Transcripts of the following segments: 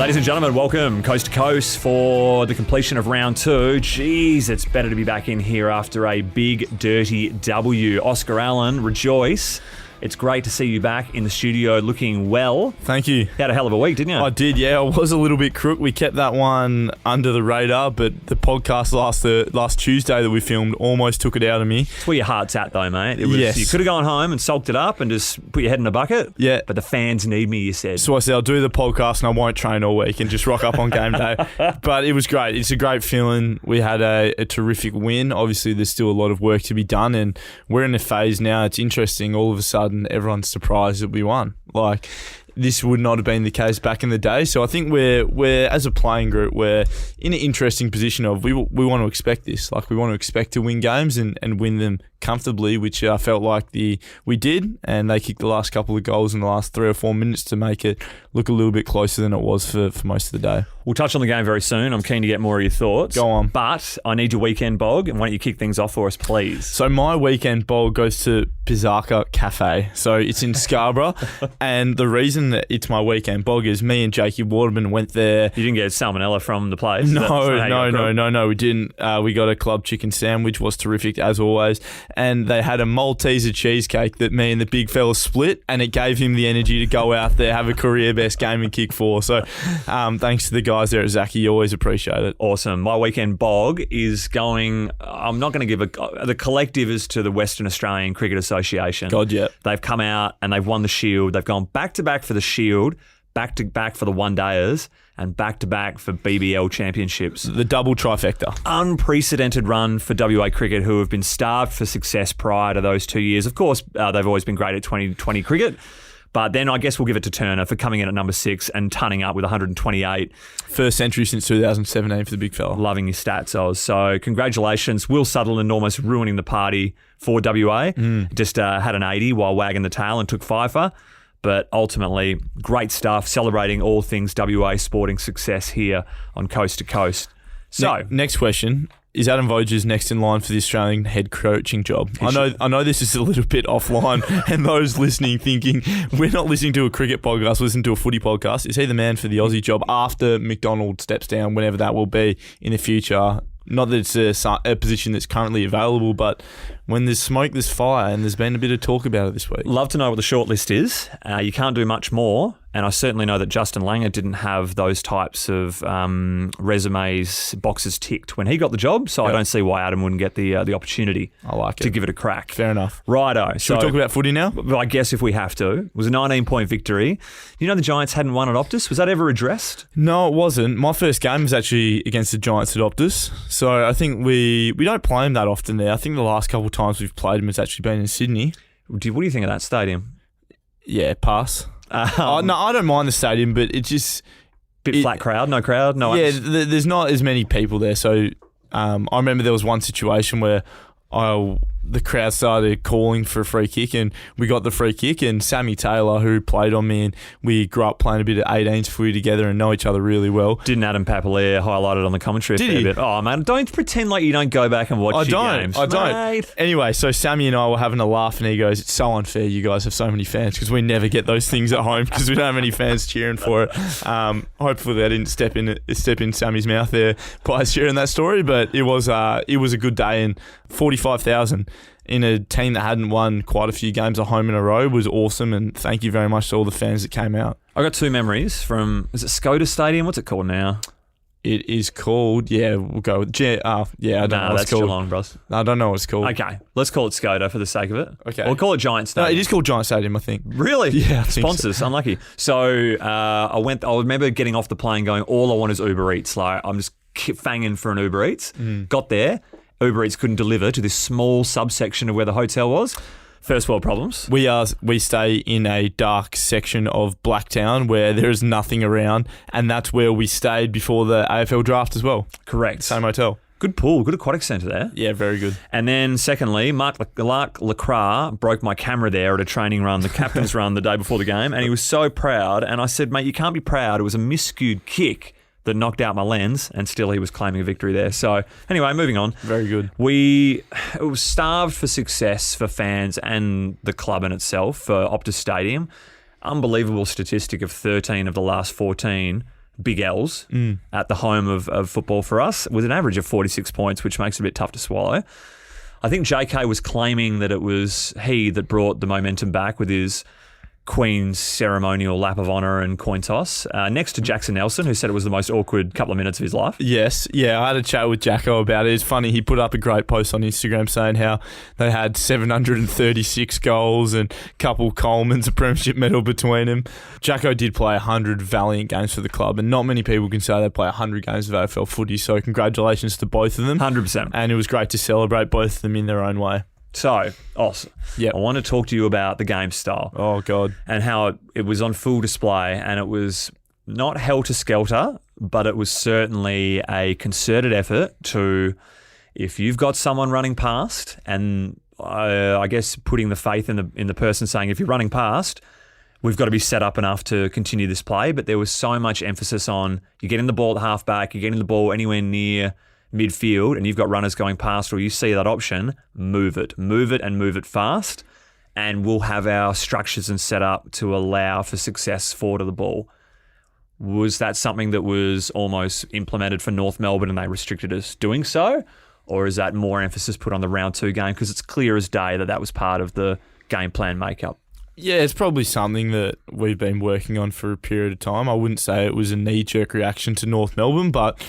Ladies and gentlemen, welcome coast to coast for the completion of round 2. Jeez, it's better to be back in here after a big, dirty W. Oscar Allen, rejoice. It's great to see you back in the studio looking well. Thank you. You had a hell of a week, didn't you? I did, yeah. I was a little bit crook. We kept that one under the radar, but the podcast last Tuesday that we filmed almost took it out of me. It's where your heart's at, though, mate. Yes. You could have gone home and sulked it up and just put your head in a bucket. Yeah. But the fans need me, you said. So I said, I'll do the podcast and I won't train all week and just rock up on game day. But it was great. It's a great feeling. We had a terrific win. Obviously, there's still a lot of work to be done, and we're in a phase now. It's interesting. All of a sudden, everyone's surprised that we won. Like, this would not have been the case back in the day. So I think we're as a playing group, we're in an interesting position of we want to expect this. Like, we want to expect to win games and win them comfortably, which I felt like we did, and they kicked the last couple of goals in the last 3 or 4 minutes to make it look a little bit closer than it was for most of the day. We'll touch on the game very soon. I'm keen to get more of your thoughts. Go on. But I need your weekend bog, and why don't you kick things off for us, please? So my weekend bog goes to Pizarca Cafe. So it's in Scarborough, and the reason that it's my weekend bog is me and Jakey Waterman went there. You didn't get salmonella from the place? No, we didn't. We got a club chicken sandwich, was terrific as always, and they had a Malteser cheesecake that me and the big fella split, and it gave him the energy to go out there, have a career best game and kick 4. So thanks to the guys there at Zachy, you always appreciate it. Awesome. My weekend bog is going, I'm not going to give the collective is to the Western Australian Cricket Association. God, yeah. They've come out and they've won the Shield. They've gone back-to-back for the Shield, back-to-back for the one-dayers, and back-to-back for BBL championships. The double trifecta. Unprecedented run for WA cricket, who have been starved for success prior to those 2 years. Of course, they've always been great at 2020 cricket. But then I guess we'll give it to Turner for coming in at number 6 and tunning up with 128. First century since 2017 for the big fella. Loving your stats, Oz. So congratulations. Will Sutherland almost ruining the party for WA. Just had an 80 while wagging the tail and took fifer. But ultimately, great stuff, celebrating all things WA sporting success here on Coast to Coast. So, next question. Is Adam Voges next in line for the Australian head coaching job? I know this is a little bit offline, and those listening thinking, we're not listening to a cricket podcast, we're listening to a footy podcast. Is he the man for the Aussie job after McDonald steps down, whenever that will be in the future? Not that it's a position that's currently available, but when there's smoke, there's fire, and there's been a bit of talk about it this week. Love to know what the shortlist is. You can't do much more, and I certainly know that Justin Langer didn't have those types of resumes, boxes ticked when he got the job, so I don't see why Adam wouldn't get the opportunity to give it a crack. Fair enough. Righto. Should we talk about footy now? I guess if we have to. It was a 19-point victory. You know the Giants hadn't won at Optus? Was that ever addressed? No, it wasn't. My first game was actually against the Giants at Optus, so I think we don't play them that often there. I think the last couple of times we've played them has actually been in Sydney. What do you think of that stadium? Yeah, pass. No, I don't mind the stadium, but it's just... Flat crowd, no crowd, no... Yeah, there's not as many people there, so I remember there was one situation where the crowd started calling for a free kick, and we got the free kick, and Sammy Taylor, who played on me, and we grew up playing a bit of 18s footy together and know each other really well. Didn't Adam Papalier highlight it on the commentary a fair bit? Oh, man, don't pretend like you don't go back and watch your games. I don't. Mate. Anyway, so Sammy and I were having a laugh, and he goes, "It's so unfair you guys have so many fans, because we never get those things at home because we don't have any fans cheering for it." Hopefully they didn't step in Sammy's mouth there by sharing that story, but it was a good day, and 45,000 in a team that hadn't won quite a few games at home in a row was awesome, and thank you very much to all the fans that came out. I got 2 memories from, is it Skoda Stadium? What's it called now? It is called, we'll go with I don't know what it's called. Geelong, bros. I don't know what it's called. Okay, let's call it Skoda for the sake of it. Okay. We'll call it Giant Stadium. No, it is called Giant Stadium, I think. Really? Yeah, I think Sponsors, so. Unlucky. So I remember getting off the plane going, all I want is Uber Eats. Like, I'm just fanging for an Uber Eats. Got there. Uber Eats couldn't deliver to this small subsection of where the hotel was. First world problems. We stay in a dark section of Blacktown where there is nothing around, and that's where we stayed before the AFL draft as well. Correct. Same hotel. Good pool, good aquatic centre there. Yeah, very good. And then secondly, Mark Lacroix broke my camera there at a training run, the captain's run the day before the game, and he was so proud, and I said, mate, you can't be proud. It was a miscued kick that knocked out my lens, and still he was claiming a victory there. So anyway, moving on. Very good. It was starved for success for fans and the club in itself for Optus Stadium. Unbelievable statistic of 13 of the last 14 big L's at the home of football for us, with an average of 46 points, which makes it a bit tough to swallow. I think JK was claiming that it was he that brought the momentum back with his Queen's ceremonial lap of honour and coin toss, next to Jackson Nelson, who said it was the most awkward couple of minutes of his life. Yes, I had a chat with Jacko about it. It's funny, he put up a great post on Instagram saying how they had 736 goals and a couple Coleman's, a premiership medal between them. Jacko did play 100 valiant games for the club, and not many people can say they play 100 games of AFL footy, so congratulations to both of them. 100%. And it was great to celebrate both of them in their own way. So, I want to talk to you about the game style. Oh, God. And how it was on full display, and it was not helter-skelter, but it was certainly a concerted effort to, if you've got someone running past, and I guess putting the faith in the person saying, if you're running past, we've got to be set up enough to continue this play. But there was so much emphasis on you're getting the ball at halfback, you're getting the ball anywhere near midfield, and you've got runners going past, or you see that option, move it and move it fast, and we'll have our structures and set up to allow for success forward of the ball. Was that something that was almost implemented for North Melbourne and they restricted us doing so? Or is that more emphasis put on the round 2 game? Because it's clear as day that was part of the game plan makeup. Yeah, it's probably something that we've been working on for a period of time. I wouldn't say it was a knee-jerk reaction to North Melbourne, but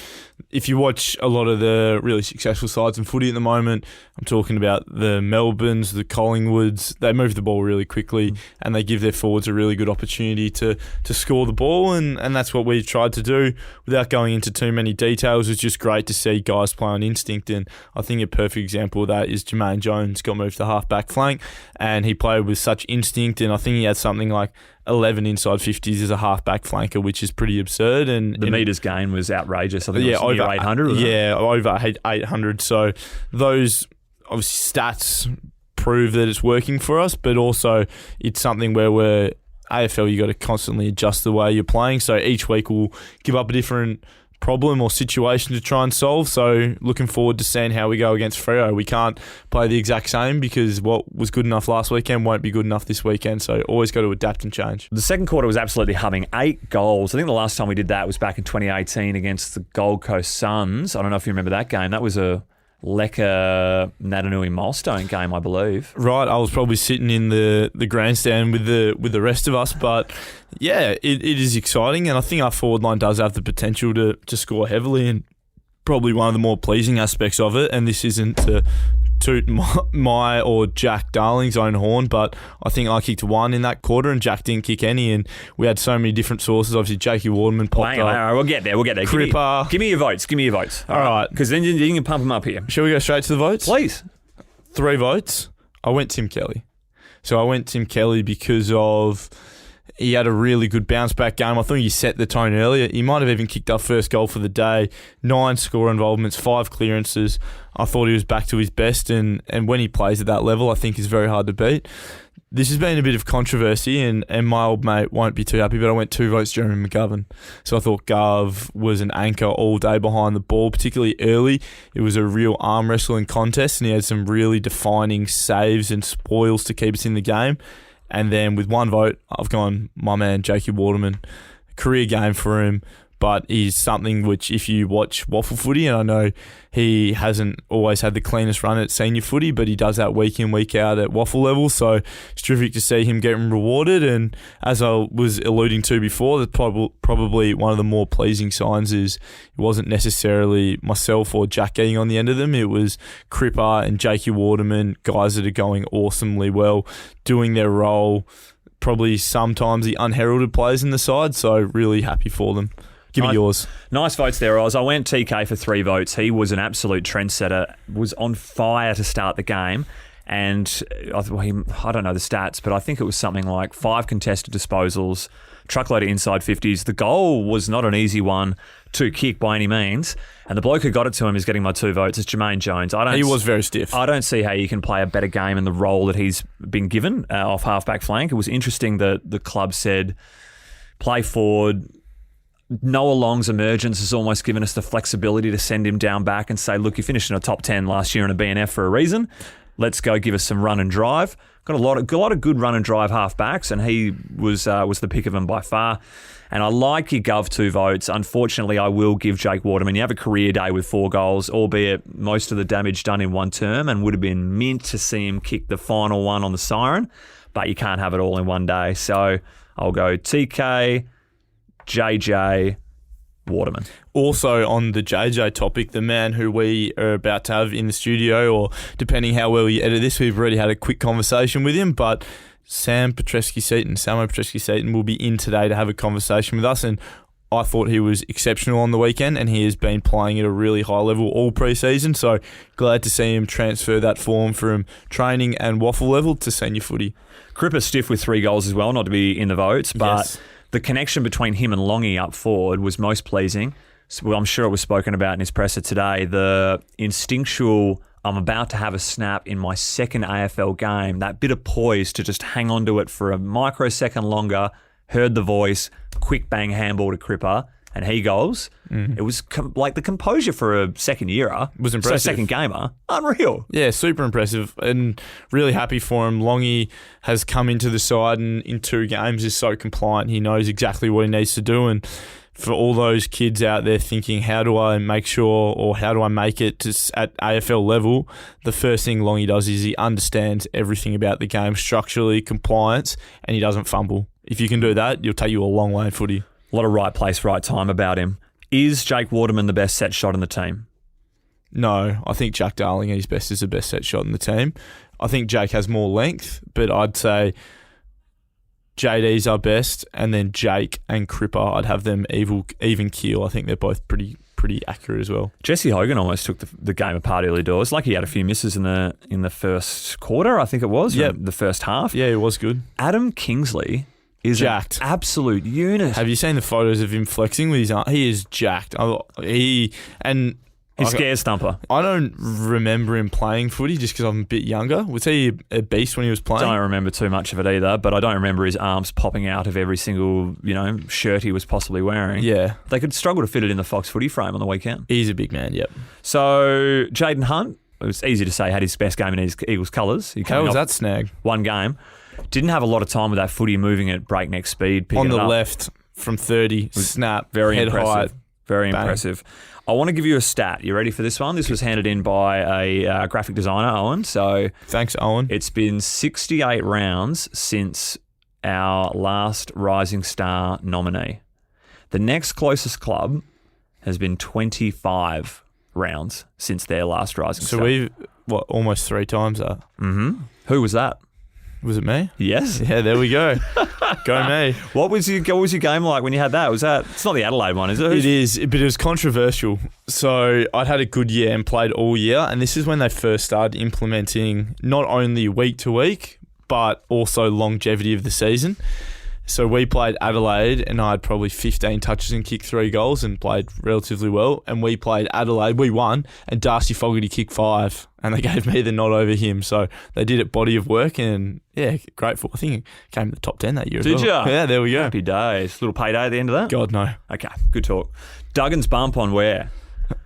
if you watch a lot of the really successful sides in footy at the moment, I'm talking about the Melbournes, the Collingwoods, they move the ball really quickly and they give their forwards a really good opportunity to score the ball, and that's what we've tried to do without going into too many details. It's just great to see guys play on instinct, and I think a perfect example of that is Jermaine Jones got moved to half-back flank and he played with such instinct, and I think he had something like 11 inside 50s as a half-back flanker, which is pretty absurd. And the metres gain was outrageous. I think it was near 800. Over 800. So those obviously stats prove that it's working for us, but also it's something where we're AFL, you got to constantly adjust the way you're playing. So each week we'll give up a different problem or situation to try and solve. So looking forward to seeing how we go against Freo. We can't play the exact same because what was good enough last weekend won't be good enough this weekend. So always got to adapt and change. The second quarter was absolutely humming. 8 goals. I think the last time we did that was back in 2018 against the Gold Coast Suns. I don't know if you remember that game. That was a Lecker Natanui milestone game, I believe. Right, I was probably sitting in the grandstand with the rest of us, but yeah, it is exciting, and I think our forward line does have the potential to score heavily, and probably one of the more pleasing aspects of it. And this isn't to toot my or Jack Darling's own horn, but I think I kicked 1 in that quarter and Jack didn't kick any, and we had so many different sources. Obviously, Jakey Waterman popped up. All right, we'll get there. Cripper. Give me your votes. All right. Because then you can pump them up here. Shall we go straight to the votes? Please. 3 votes. I went Tim Kelly. So I went Tim Kelly because of he had a really good bounce-back game. I thought he set the tone earlier. He might have even kicked our first goal for the day. 9 score involvements, 5 clearances. I thought he was back to his best, and when he plays at that level, I think is very hard to beat. This has been a bit of controversy, and my old mate won't be too happy, but I went 2 votes Jeremy McGovern. So I thought Gov was an anchor all day behind the ball, particularly early. It was a real arm wrestling contest, and he had some really defining saves and spoils to keep us in the game. And then with 1 vote, I've gone my man, Jakey Waterman. Career game for him, but he's something which, if you watch Waffle footy, and I know he hasn't always had the cleanest run at senior footy, but he does that week in, week out at Waffle level, so it's terrific to see him getting rewarded. And as I was alluding to before, that's probably one of the more pleasing signs is it wasn't necessarily myself or Jack getting on the end of them. It was Cripper and Jakey Waterman, guys that are going awesomely well, doing their role, probably sometimes the unheralded players in the side, so really happy for them. Give me yours. Nice votes there, Oz. I went TK for 3 votes. He was an absolute trendsetter, was on fire to start the game. And I don't know the stats, but I think it was something like 5 contested disposals, truckload of inside 50s. The goal was not an easy one to kick by any means. And the bloke who got it to him is getting my 2 votes. It's Jermaine Jones. He was very stiff. I don't see how you can play a better game in the role that he's been given off halfback flank. It was interesting that the club said play forward. Noah Long's emergence has almost given us the flexibility to send him down back and say, look, you finished in a top 10 last year in a BNF for a reason. let's go give us some run and drive. Got a lot of good run and drive half-backs, and he was the pick of them by far. And I like your Gov 2 votes. Unfortunately, I will give Jake Waterman. You have a career day with 4 goals, albeit most of the damage done in one term, and would have been mint to see him kick the final one on the siren, but you can't have it all in one day. So I'll go TK, JJ, Waterman. Also on the JJ topic, the man who we are about to have in the studio, or depending how well you edit this, we've already had a quick conversation with him, but Samo Petrevski-Seton will be in today to have a conversation with us, and I thought he was exceptional on the weekend, and he has been playing at a really high level all pre-season, so glad to see him transfer that form from training and waffle level to senior footy. Cripper stiff with 3 goals as well, not to be in the votes, but yes. The connection between him and Longy up forward was most pleasing. So I'm sure it was spoken about in his presser today. The instinctual, I'm about to have a snap in my second AFL game, that bit of poise to just hang on to it for a microsecond longer, heard the voice, quick bang handball to Cripper, and he goals. Mm-hmm. It was like the composure for a second yearer. It was impressive. So second gamer. Unreal. Yeah, super impressive, and really happy for him. Longy has come into the side and in 2 games is so compliant. He knows exactly what he needs to do, and for all those kids out there thinking, how do I make sure, or how do I make it to at AFL level, the first thing Longy does is he understands everything about the game, structurally, compliance, and he doesn't fumble. If you can do that, it'll take you a long way in footy. A lot of right place, right time about him. Is Jake Waterman the best set shot in the team? No, I think Jack Darling at his best is the best set shot in the team. I think Jake has more length, but I'd say JD's our best, and then Jake and Cripper, I'd have them even keel. I think they're both pretty accurate as well. Jesse Hogan almost took the game apart early doors. Like he had a few misses in the first quarter, I think it was. Yeah, the first half. Yeah, it was good. Adam Kingsley is jacked. An absolute unit. Have you seen the photos of him flexing with his arm? He is jacked. He's scare stumper. I don't remember him playing footy just because I'm a bit younger. Was he a beast when he was playing? I don't remember too much of it either, but I don't remember his arms popping out of every single shirt he was possibly wearing. Yeah. They could struggle to fit it in the Fox footy frame on the weekend. He's a big man, yep. So Jaden Hunt, it was easy to say, had his best game in his Eagles colours. How was that snag? One game. Didn't have a lot of time with that footy moving at breakneck speed. On the left from 30, snap, very head impressive. height. Very bang. Impressive. I want to give you a stat. You ready for this one? This was handed in by a graphic designer, Owen. So thanks, Owen. It's been 68 rounds since our last Rising Star nominee. The next closest club has been 25 rounds since their last Rising Star. So we've, almost 3 times that? Mm-hmm. Who was that? Was it me? Yes. Yeah, there we go. Go me. What was your game like when you had that? It's not the Adelaide one, is it? It is, but it was controversial. So I'd had a good year and played all year, and this is when they first started implementing not only week to week, but also longevity of the season. So we played Adelaide, and I had probably 15 touches and kicked 3 goals and played relatively well. And we played Adelaide, we won, and Darcy Fogarty kicked 5, and they gave me the nod over him. So they did it body of work, and yeah, grateful. I think it came to the top 10 that year. Did as well. you? Yeah, there we go. Happy days. Little payday at the end of that? God, no. Okay, good talk. Duggan's bump on where?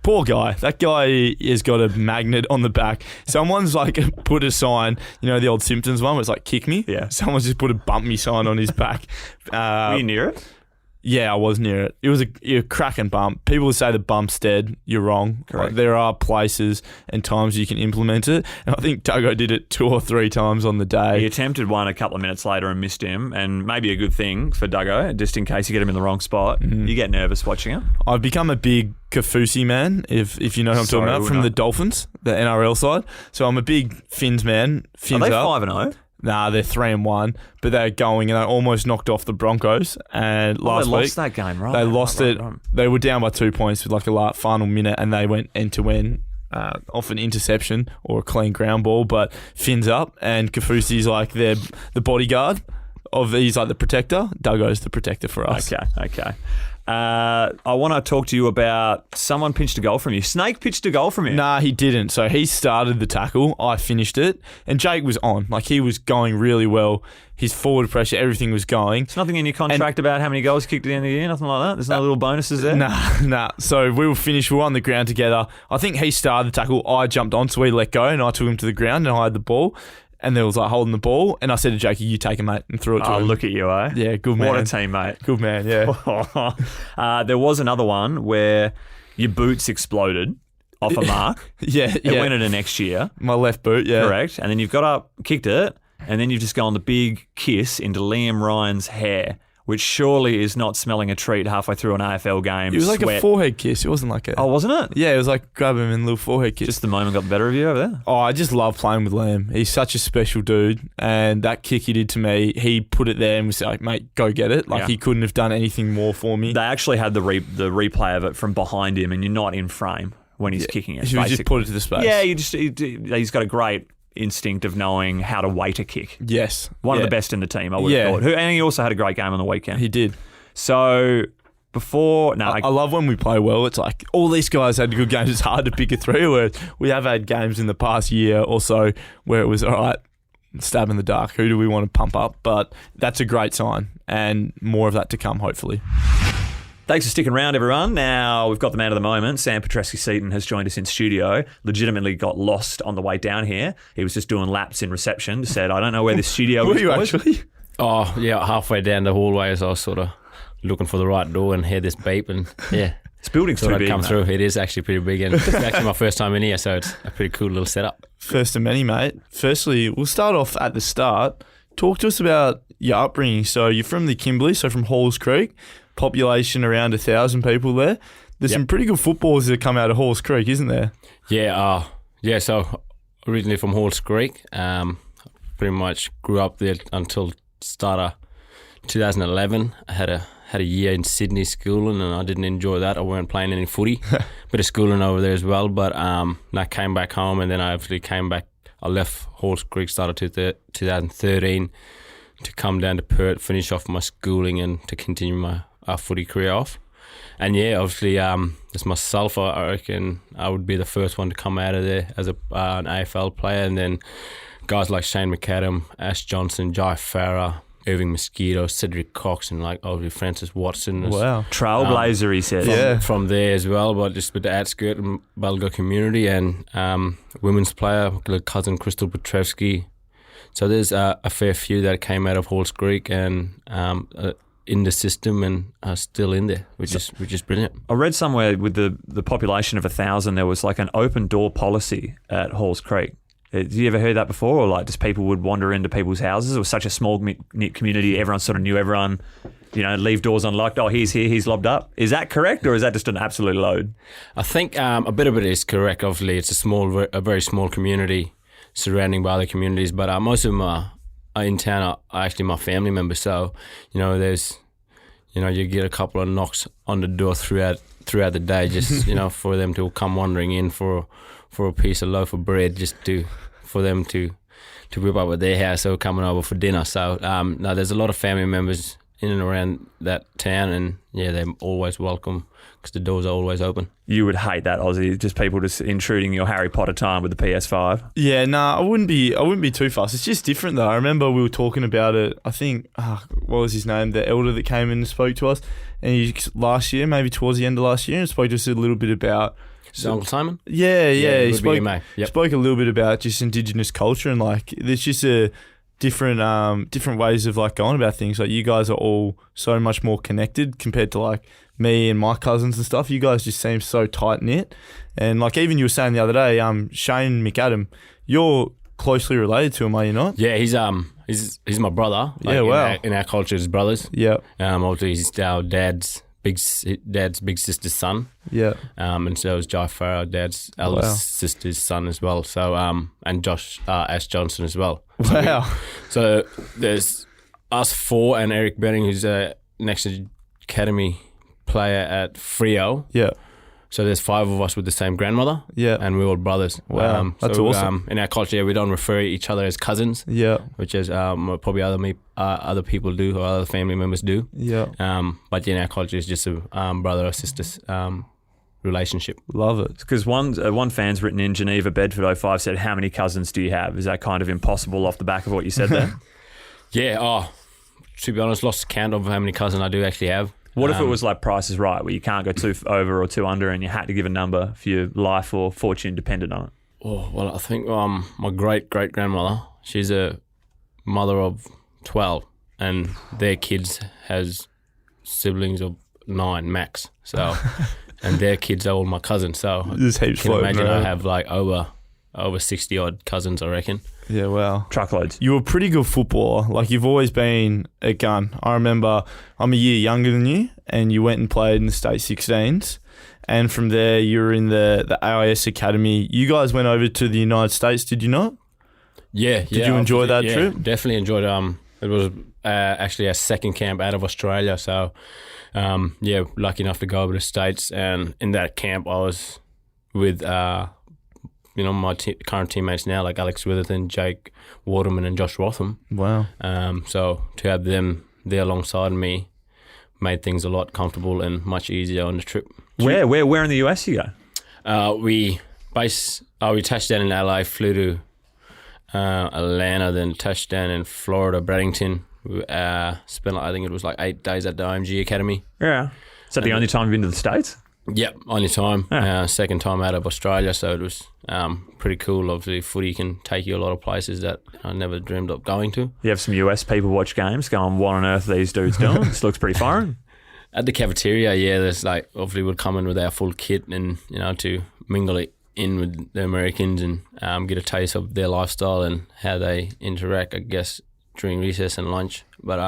Poor guy. That guy has got a magnet on the back. Someone's put a sign, the old Simpsons one where it's kick me? Yeah. Someone's just put a bump me sign on his back. Were you near it? Yeah, I was near it. It was a cracking bump. People would say the bump's dead. You're wrong. Correct. There are places and times you can implement it. And I think Duggo did it 2 or 3 times on the day. He attempted one a couple of minutes later and missed him, and maybe a good thing for Duggo, just in case you get him in the wrong spot. You get nervous watching him. I've become a big Kafusi man, if you know what I'm talking about, from the Dolphins, the NRL side. So I'm a big Finns man. Are they 5-0? Nah, they're 3-1, but they're going, and they almost knocked off the Broncos. And last week, week, lost that game, right? They lost it. They were down by 2 points with a final minute, and they went end to end off an interception or a clean ground ball. But Finn's up, and Kafusi's the bodyguard he's the protector. Duggo's the protector for us. Okay. I want to talk to you about someone pitched a goal from you. Snake pitched a goal from you. Nah, he didn't. So he started the tackle. I finished it. And Jake was on. Like, he was going really well. His forward pressure, everything was going. There's nothing in your contract about how many goals kicked at the end of the year? Nothing like that? There's no little bonuses there? Nah. So we were finished. We were on the ground together. I think he started the tackle. I jumped on, so we let go, and I took him to the ground, and I had the ball. And there was like holding the ball, and I said to Jakey, "You take it, mate," and threw it to him. Oh, look at you, eh? Yeah, good man. What a team, mate. Good man, yeah. There was another one where your boots exploded off a mark. It went into next year. My left boot, yeah. Correct. And then you've got up, kicked it, and then you've just gone the big kiss into Liam Ryan's hair, which surely is not smelling a treat halfway through an AFL game. It was like a forehead kiss. It wasn't like a... Oh, wasn't it? Yeah, it was like grab him and a little forehead kiss. Just the moment got the better of you over there? Oh, I just love playing with Liam. He's such a special dude. And that kick he did to me, he put it there and was like, mate, go get it. Like, he couldn't have done anything more for me. They actually had the replay of it from behind him, and you're not in frame when he's kicking it. He just put it to the space. Yeah, he's got a great instinct of knowing how to weight a kick. Yes. One of the best in the team, I would have thought. And he also had a great game on the weekend. He did. So before... I love when we play well. It's like all these guys had good games. It's hard to pick a three. Where we have had games in the past year or so where it was, all right, stab in the dark. Who do we want to pump up? But that's a great sign, and more of that to come, hopefully. Thanks for sticking around, everyone. Now, we've got the man of the moment. Samo Petrevski-Seton has joined us in studio. Legitimately got lost on the way down here. He was just doing laps in reception. Said, I don't know where this studio is. Were you actually? Oh, yeah, halfway down the hallway as I was sort of looking for the right door and heard this beep, and yeah. This building's too big, come mate. through. It is actually pretty big, and it's actually my first time in here, so it's a pretty cool little setup. First of many, mate. Firstly, we'll start off at the start. Talk to us about your upbringing. So you're from the Kimberley, so from Halls Creek, population around 1,000 people there. There's some pretty good footballers that come out of Halls Creek, isn't there? Yeah, so originally from Halls Creek, pretty much grew up there until start of 2011. I had a year in Sydney schooling, and I didn't enjoy that. I weren't playing any footy. Bit of schooling over there as well, but I came back home, and then I actually came back. I left Halls Creek, started 2013 to come down to Perth, finish off my schooling, and to continue my footy career off. And yeah, obviously, as myself, I reckon I would be the first one to come out of there as an AFL player, and then guys like Shane McAdam, Ash Johnson, Jai Farah, Irving Mosquito, Cedric Cox, and like obviously Francis Watson. Wow. Trailblazer, he said. From there as well, but just with the outskirt and Bulga community, and women's player, cousin Crystal Petrevski. So there's a fair few that came out of Halls Creek and in the system and are still in there, which is brilliant. I read somewhere with the population of 1,000, there was like an open door policy at Halls Creek. Have you ever heard that before? Or like just people would wander into people's houses? It was such a small knit community. Everyone sort of knew everyone, leave doors unlocked. Oh, he's here, he's lobbed up. Is that correct, or is that just an absolute load? I think a bit of it is correct. Obviously, it's a very small community surrounding by other communities, but most of them are in town are actually my family members. So, there's, you get a couple of knocks on the door throughout the day, just for them to come wandering in for a piece of loaf of bread, for them to whip up at their house or coming over for dinner. So there's a lot of family members in and around that town, and yeah, they're always welcome because the doors are always open. You would hate that, Aussie, just people just intruding your Harry Potter time with the PS5. Yeah, I wouldn't be too fast. It's just different though. I remember we were talking about it. I think what was his name? The elder that came in and spoke to us, and he last year, maybe towards the end of last year, and spoke to us a little bit about. Uncle Simon? Yeah. He spoke a little bit about just Indigenous culture, and like there's just a different ways of like going about things. Like you guys are all so much more connected compared to like me and my cousins and stuff. You guys just seem so tight knit, and like even you were saying the other day, Shane McAdam, you're closely related to him, are you not? Yeah, he's my brother. Like, yeah, wow. In our culture, as brothers. Yeah. Obviously, he's our dad's big sister's son. Yeah. And so is Jai Farah, dad's eldest sister's son as well. So and Josh Ash Johnson as well. Wow. So there's us four and Eric Benning, who's a next academy player at Freo. Yeah. So there's 5 of us with the same grandmother. Yeah. And we're all brothers. Wow, that's awesome. In our culture, we don't refer each other as cousins. Yeah. Which is probably other people do or other family members do. Yeah. But in our culture, it's just a brother or sister relationship. Love it. Because one fan's written in Geneva, Bedford 05 said, how many cousins do you have? Is that kind of impossible off the back of what you said there? Yeah. To be honest, lost count of how many cousins I do actually have. What if it was like Price is Right, where you can't go 2 over or 2 under and you had to give a number for your life or fortune depended on it? Oh, well, I think my great-great-grandmother, she's a mother of 12 and their kids has siblings of 9 max. So, and their kids are all my cousins. So There's heaps can floating imagine around. I have like over 60-odd cousins, I reckon. Yeah, wow. Truckloads. You were a pretty good footballer. Like, you've always been a gun. I remember I'm a year younger than you, and you went and played in the state 16s. And from there, you were in the AIS Academy. You guys went over to the United States, did you not? Yeah. Did you enjoy that trip? Definitely enjoyed it. It was actually our second camp out of Australia. So, lucky enough to go over to the States. And in that camp, I was with... my current teammates now, like Alex Witherton, Jake Waterman and Josh Rotham. Wow. So to have them there alongside me made things a lot comfortable and much easier on the trip. Where in the US you go? We touched down in LA, flew to Atlanta, then touched down in Florida, Bradenton. Spent, I think it was like 8 days at the IMG Academy. Yeah. Is that the only time you've been to the States? Yep, only time. Yeah. Second time out of Australia, so it was pretty cool. Obviously, footy can take you a lot of places that I never dreamed of going to. You have some US people watch games going, what on earth are these dudes doing? This looks pretty foreign. At the cafeteria, there's like, obviously we'd come in with our full kit and, to mingle it in with the Americans and get a taste of their lifestyle and how they interact, I guess, during recess and lunch. But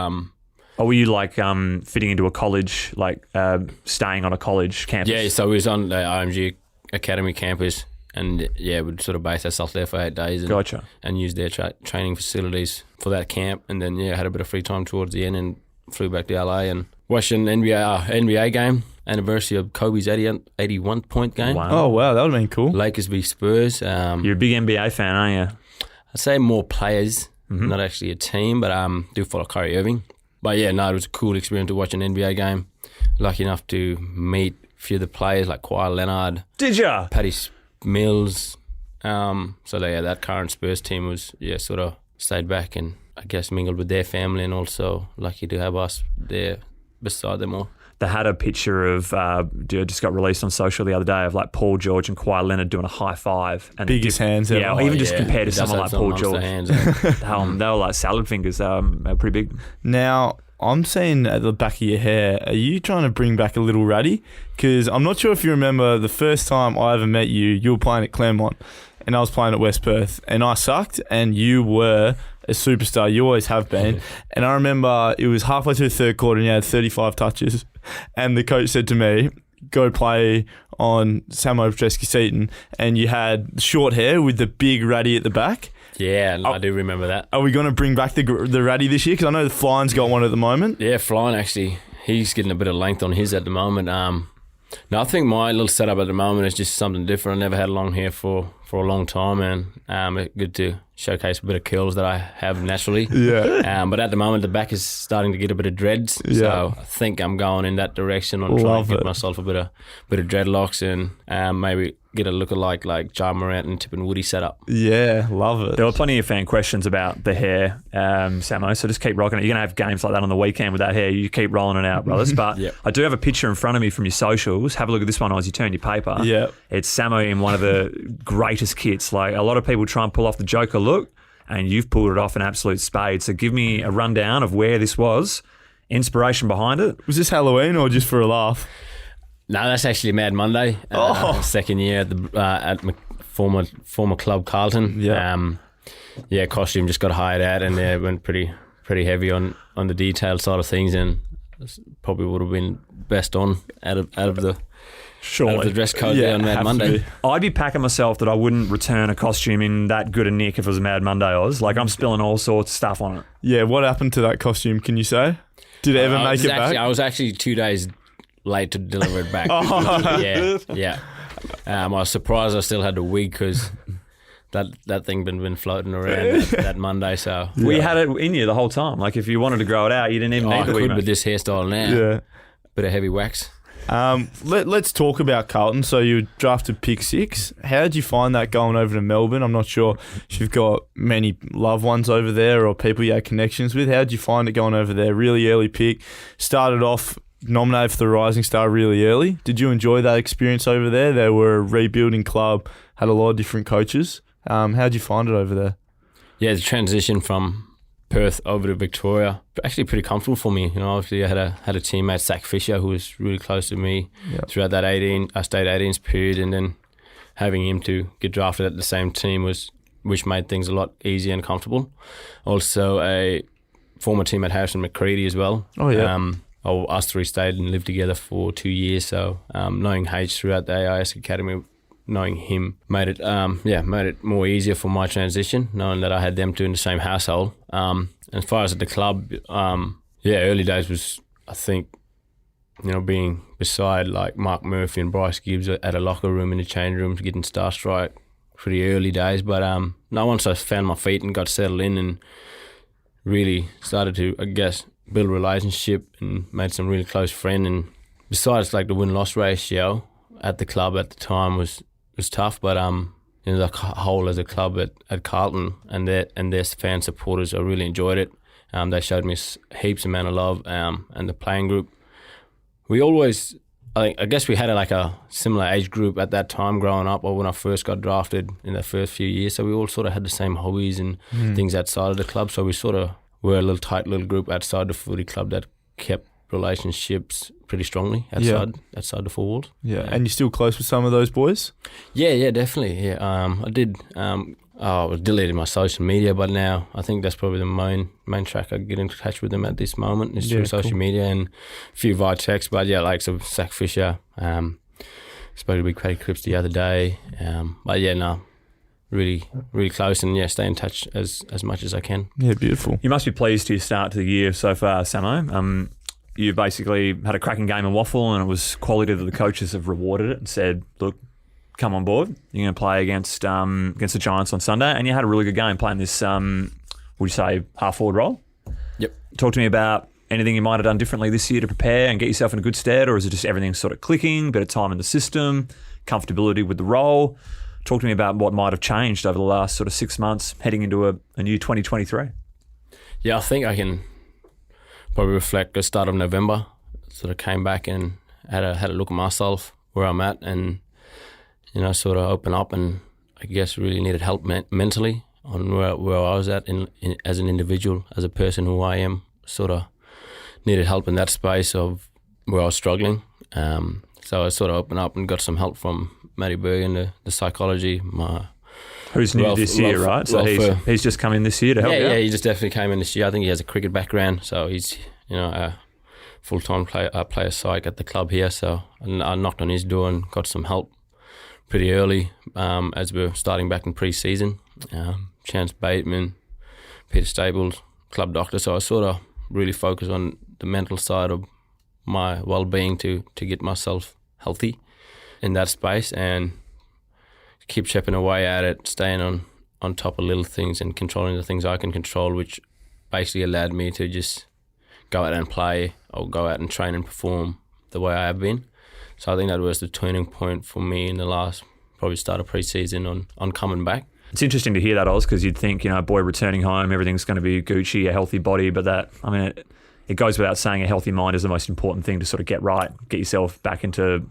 Or were you like fitting into a college, like staying on a college campus? yeah, so we was on the IMG Academy campus and we'd sort of base ourselves there for 8 days and, Gotcha. and use their training facilities for that camp. And then, had a bit of free time towards the end and flew back to LA and watched an NBA game, anniversary of Kobe's 81-point game. Wow. Oh, wow. That would have been cool. Lakers v Spurs. You're a big NBA fan, aren't you? I'd say more players, not actually a team, but do follow Kyrie Irving. But it was a cool experience to watch an NBA game. Lucky enough to meet a few of the players like Kawhi Leonard. Did ya? Patty Mills. That current Spurs team was, sort of stayed back and I guess mingled with their family and also lucky to have us there beside them all. They had a picture of, just got released on social the other day, of like Paul George and Kawhi Leonard doing a high five. And Biggest hands ever. Yeah, or even just compared to someone like Paul George. Hands, They were like salad fingers. They were pretty big. Now, I'm seeing at the back of your hair, are you trying to bring back a little ratty? Because I'm not sure if you remember the first time I ever met you, you were playing at Claremont and I was playing at West Perth and I sucked and you were a superstar. You always have been. And I remember it was halfway through the third quarter and you had 35 touches and the coach said to me, go play on Samo Petrevski-Seton, and you had short hair with the big ratty at the back. Yeah, I do remember that. Are we going to bring back the ratty this year? Because I know the Flying's got one at the moment. Yeah, Flying actually, he's getting a bit of length on his at the moment. I think my little setup at the moment is just something different. I never had long hair for a long time, and it's good to showcase a bit of curls that I have naturally. Yeah. But at the moment, the back is starting to get a bit of dreads. Yeah. So I think I'm going in that direction. I'm trying to get myself a bit of dreadlocks and maybe get a lookalike like John Morant and Tip and Woody setup. Yeah, love it. There were plenty of fan questions about the hair, Samo, so just keep rocking it. You're going to have games like that on the weekend with that hair. You keep rolling it out, brothers. But Yep. I do have a picture in front of me from your socials. Have a look at this one as you turn your paper. Yeah. It's Samo in one of the greatest kits. Like, a lot of people try and pull off the Joker look, and you've pulled it off an absolute spade. So give me a rundown of where this was, inspiration behind it. Was this Halloween or just for a laugh? No, that's actually Mad Monday. Second year at my former club Carlton. Yeah. Costume just got hired out and went pretty heavy on the detail side of things, and probably would have been best on out of the dress code there on Mad Monday. I'd be packing myself that I wouldn't return a costume in that good a nick if it was a Mad Monday Oz. Like, I'm spilling all sorts of stuff on it. Yeah, what happened to that costume, can you say? Did it ever make it back? I was actually 2 days late to deliver it back. Oh. Yeah. I was surprised I still had the wig because that thing been floating around that Monday. So Well, you had it in you the whole time. Like if you wanted to grow it out, you didn't even need I the wig. could with this hairstyle now. Yeah. Bit of heavy wax. Let's talk about Carlton. So you drafted pick 6. How did you find that going over to Melbourne? I'm not sure if you've got many loved ones over there or people you had connections with. How did you find it going over there? Really early pick. Started off nominated for the Rising Star really early. Did you enjoy that experience over there? They were a rebuilding club, had a lot of different coaches. How did you find it over there? Yeah, the transition from Perth over to Victoria, actually pretty comfortable for me. You know, obviously I had a teammate, Zach Fisher, who was really close to me throughout that state 18s period, and then having him to get drafted at the same team which made things a lot easier and comfortable. Also a former team at Harrison McCready as well. Oh yeah. Us three stayed and lived together for 2 years, so knowing H throughout the AIS Academy, knowing him made it more easier for my transition, knowing that I had them two in the same household. As far as at the club, early days was, I think, you know, being beside like Mark Murphy and Bryce Gibbs at a locker room in the change rooms, getting starstruck, pretty early days. But once I found my feet and got settled in and really started to, I guess, build a relationship and made some really close friends. And besides, like the win-loss ratio at the club at the time was tough, but you know, the whole as a club at Carlton and their fan supporters, I really enjoyed it. They showed me heaps amount of love, and the playing group. We always, I guess we had a similar age group at that time growing up, or when I first got drafted in the first few years. So we all sort of had the same hobbies and things outside of the club. So we sort of were a little tight little group outside the footy club that kept relationships pretty strongly outside the four walls. Yeah, and you're still close with some of those boys? Yeah, definitely. Yeah, I did. I was deleting my social media, but now I think that's probably the main track I get in touch with them at this moment is through social media and a few via text. But yeah, like some Zach Fisher, spoke to Big Paddy Cripps the other day. But yeah, no, really, really close, and stay in touch as much as I can. Yeah, beautiful. You must be pleased to your start to the year so far, Samo. You basically had a cracking game of waffle, and it was quality that the coaches have rewarded it and said, look, come on board. You're going to play against the Giants on Sunday, and you had a really good game playing this, would you say, half-forward role? Yep. Talk to me about anything you might have done differently this year to prepare and get yourself in a good stead, or is it just everything sort of clicking, bit of time in the system, comfortability with the role? Talk to me about what might have changed over the last sort of 6 months heading into a new 2023. Yeah, I think I can probably reflect the start of November. Sort of came back and had a look at myself, where I'm at, and you know, sort of open up, and I guess really needed help mentally on where I was at in as an individual, as a person who I am. Sort of needed help in that space of where I was struggling. So I sort of opened up and got some help from Matty Bergen, the psychology. Who's new this year, right? So he's just come in this year to help you out? Yeah, he just definitely came in this year. I think he has a cricket background, so he's, you know, a full-time player psych at the club here. So I knocked on his door and got some help pretty early as we were starting back in pre-season. Chance Bateman, Peter Stables, club doctor. So I sort of really focused on the mental side of my well-being to get myself healthy in that space, and keep chipping away at it, staying on top of little things and controlling the things I can control, which basically allowed me to just go out and play or go out and train and perform the way I have been. So I think that was the turning point for me in the last probably start of pre-season on coming back. It's interesting to hear that, Oz, because you'd think, you know, boy returning home, everything's going to be Gucci, a healthy body, but that, I mean, it goes without saying a healthy mind is the most important thing to sort of get right, get yourself back into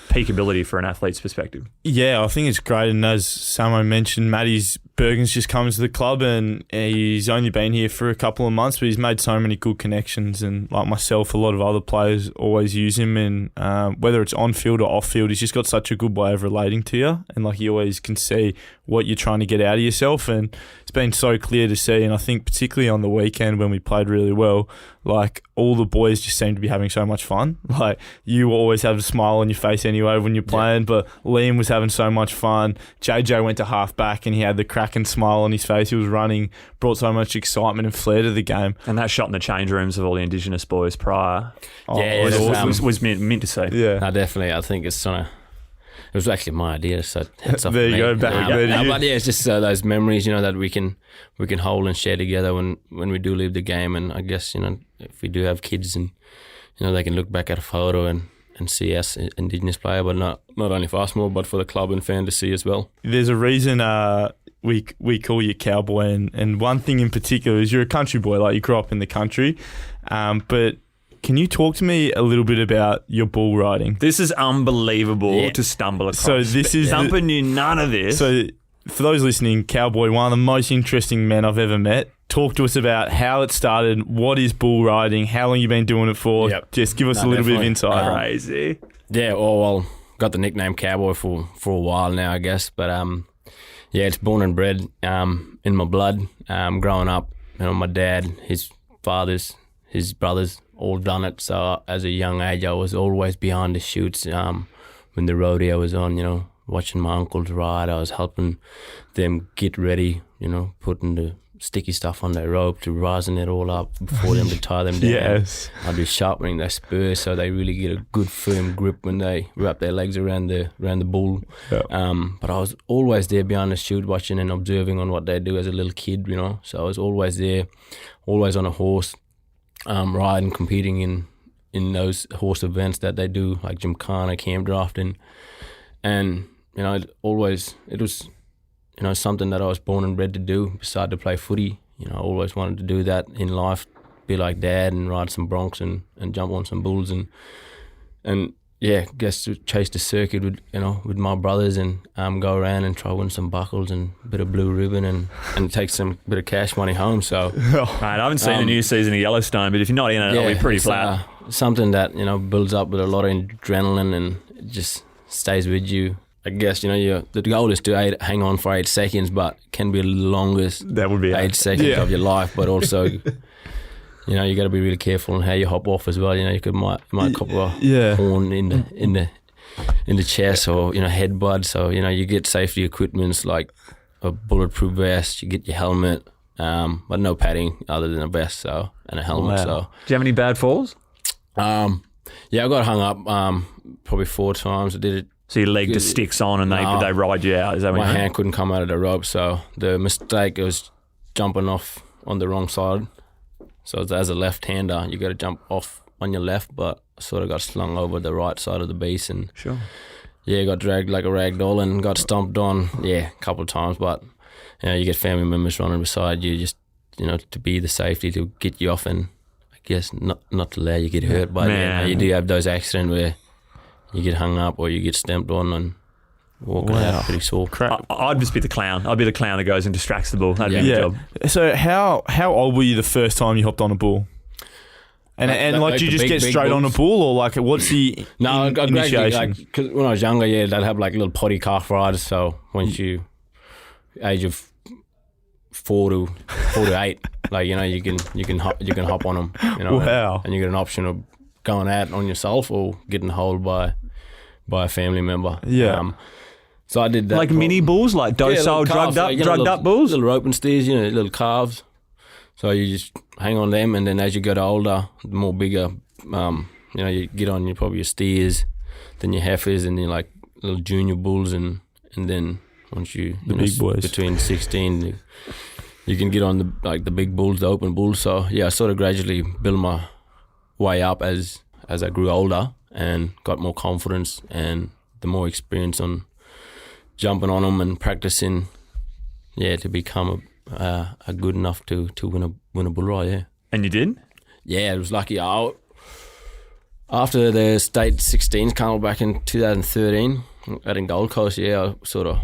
peak ability for an athlete's perspective. Yeah, I think it's great. And as Samo mentioned, Matty's Bergen's just come to the club, and he's only been here for a couple of months, but he's made so many good connections. And like myself, a lot of other players always use him. And whether it's on field or off field, he's just got such a good way of relating to you. And like, you always can see what you're trying to get out of yourself. And it's been so clear to see. And I think particularly on the weekend when we played really well, like all the boys just seem to be having so much fun. Like, you always have a smile on your face anyway. anyway when you're playing, but Liam was having so much fun. JJ went to half back and he had the cracking smile on his face. He was running, brought so much excitement and flair to the game. And that shot in the change rooms of all the Indigenous boys prior was mint to see. Yeah. No, definitely. I think it's it was actually my idea, so hats off There to you me. go, back there to you. But yeah, it's just those memories, that we can hold and share together when we do leave the game. And I guess, if we do have kids and, they can look back at a photo and see us Indigenous player, but not only for us more, but for the club and fan to see as well. There's a reason we call you Cowboy, and one thing in particular is you're a country boy, like you grew up in the country, but can you talk to me a little bit about your bull riding? This is unbelievable to stumble across. So this is Thumper knew none of this. So for those listening, Cowboy, one of the most interesting men I've ever met. Talk to us about how it started, what is bull riding, how long you've been doing it for. Yep. Just give us a little bit of insight. Crazy. Yeah, well, got the nickname Cowboy for a while now, I guess. But it's born and bred in my blood. Growing up, my dad, his fathers, his brothers, all done it. So as a young age, I was always behind the chutes when the rodeo was on, watching my uncles ride. I was helping them get ready, putting the sticky stuff on their rope to rising it all up before them to tie them down. Yes. I'd be sharpening their spurs so they really get a good firm grip when they wrap their legs around the bull. Yep. But I was always there behind the chute watching and observing on what they do as a little kid, So I was always there, always on a horse. Riding, competing in those horse events that they do, like Gymkhana, camp drafting, and it was something that I was born and bred to do. Besides to play footy, I always wanted to do that in life, be like Dad and ride some broncs and jump on some bulls and guess to chase the circuit with my brothers and go around and try win some buckles and a bit of blue ribbon and take some bit of cash money home. So, Mate, I haven't seen the new season of Yellowstone, but if you're not in it, it'll be pretty flat. Something that builds up with a lot of adrenaline and it just stays with you. I guess the goal is to hang on for 8 seconds, but it can be the longest. That would be 8 seconds of your life, but also. You got to be really careful on how you hop off as well. You might cop a horn in the chest or headbutt. So you get safety equipments like a bulletproof vest. You get your helmet, but no padding other than a vest and a helmet. Wow. So do you have any bad falls? I got hung up probably 4 times. I did it. So your leg just sticks on and they ride you out. Is that what my hand couldn't come out of the rope? So the mistake was jumping off on the wrong side. So as a left-hander, you got to jump off on your left, but I sort of got slung over the right side of the beast and got dragged like a rag doll and got stomped on, a couple of times. But you get family members running beside you, just to be the safety to get you off and I guess not to let you get hurt. But you do have those accidents where you get hung up or you get stamped on and walking out pretty sore. I'd just be the clown. I'd be the clown that goes and distracts the bull. That'd be my job. So how old were you the first time you hopped on a bull? And do you just get straight on a bull or like what's the initiation? Because when I was younger, they'd have like little potty calf rides. So once you age of 4 to 8, like you can hop on them. Wow. And you get an option of going out on yourself or getting hauled by a family member. Yeah. So I did that. Like mini bulls, like docile, drugged up bulls? Little roping steers, little calves. So you just hang on them, and then as you get older, the more bigger, you get on probably your steers, then your heifers, and then like little junior bulls, and then once you big boys between 16, you can get on the big bulls, the open bulls. So I sort of gradually built my way up as I grew older and got more confidence and the more experience on jumping on them and practicing, to become a good enough to win a bull ride. And you did? Yeah, it was lucky. After the state 16s carnival back in 2013 out in Gold Coast, I sort of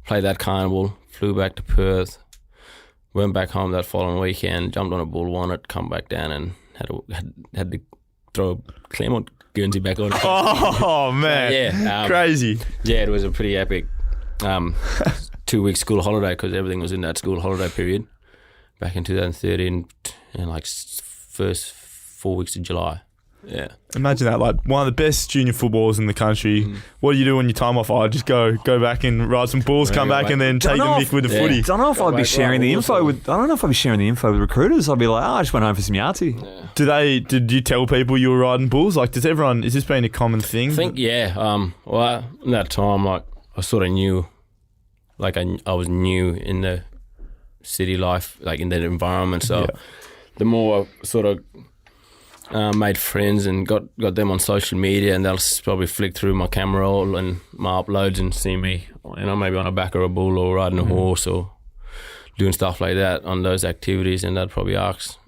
played that carnival, flew back to Perth, went back home that following weekend, jumped on a bull, won it, come back down and had to throw a Claremont Guernsey back on. Oh man, crazy. Yeah, it was a pretty epic 2-week school holiday because everything was in that school holiday period back in 2013, like first 4 weeks of July. Yeah. Imagine that, like one of the best junior footballers in the country. What do you do on your time off? I just go back and ride some balls, come back, and then take the mick with the footy. I don't know if I'd be sharing the info with. I don't know if I'd be sharing the info with recruiters. I'd be like, I just went home for some yahtzee. Yeah. Did you tell people you were riding bulls? Like, is this been a common thing? I think, yeah. Well, in that time, like, I sort of knew, like, I was new in the city life, like, in that environment. So the more I sort of made friends and got them on social media, and they'll probably flick through my camera roll and my uploads and see me, maybe on a back or a bull or riding a horse or doing stuff like that on those activities, and they'd probably ask,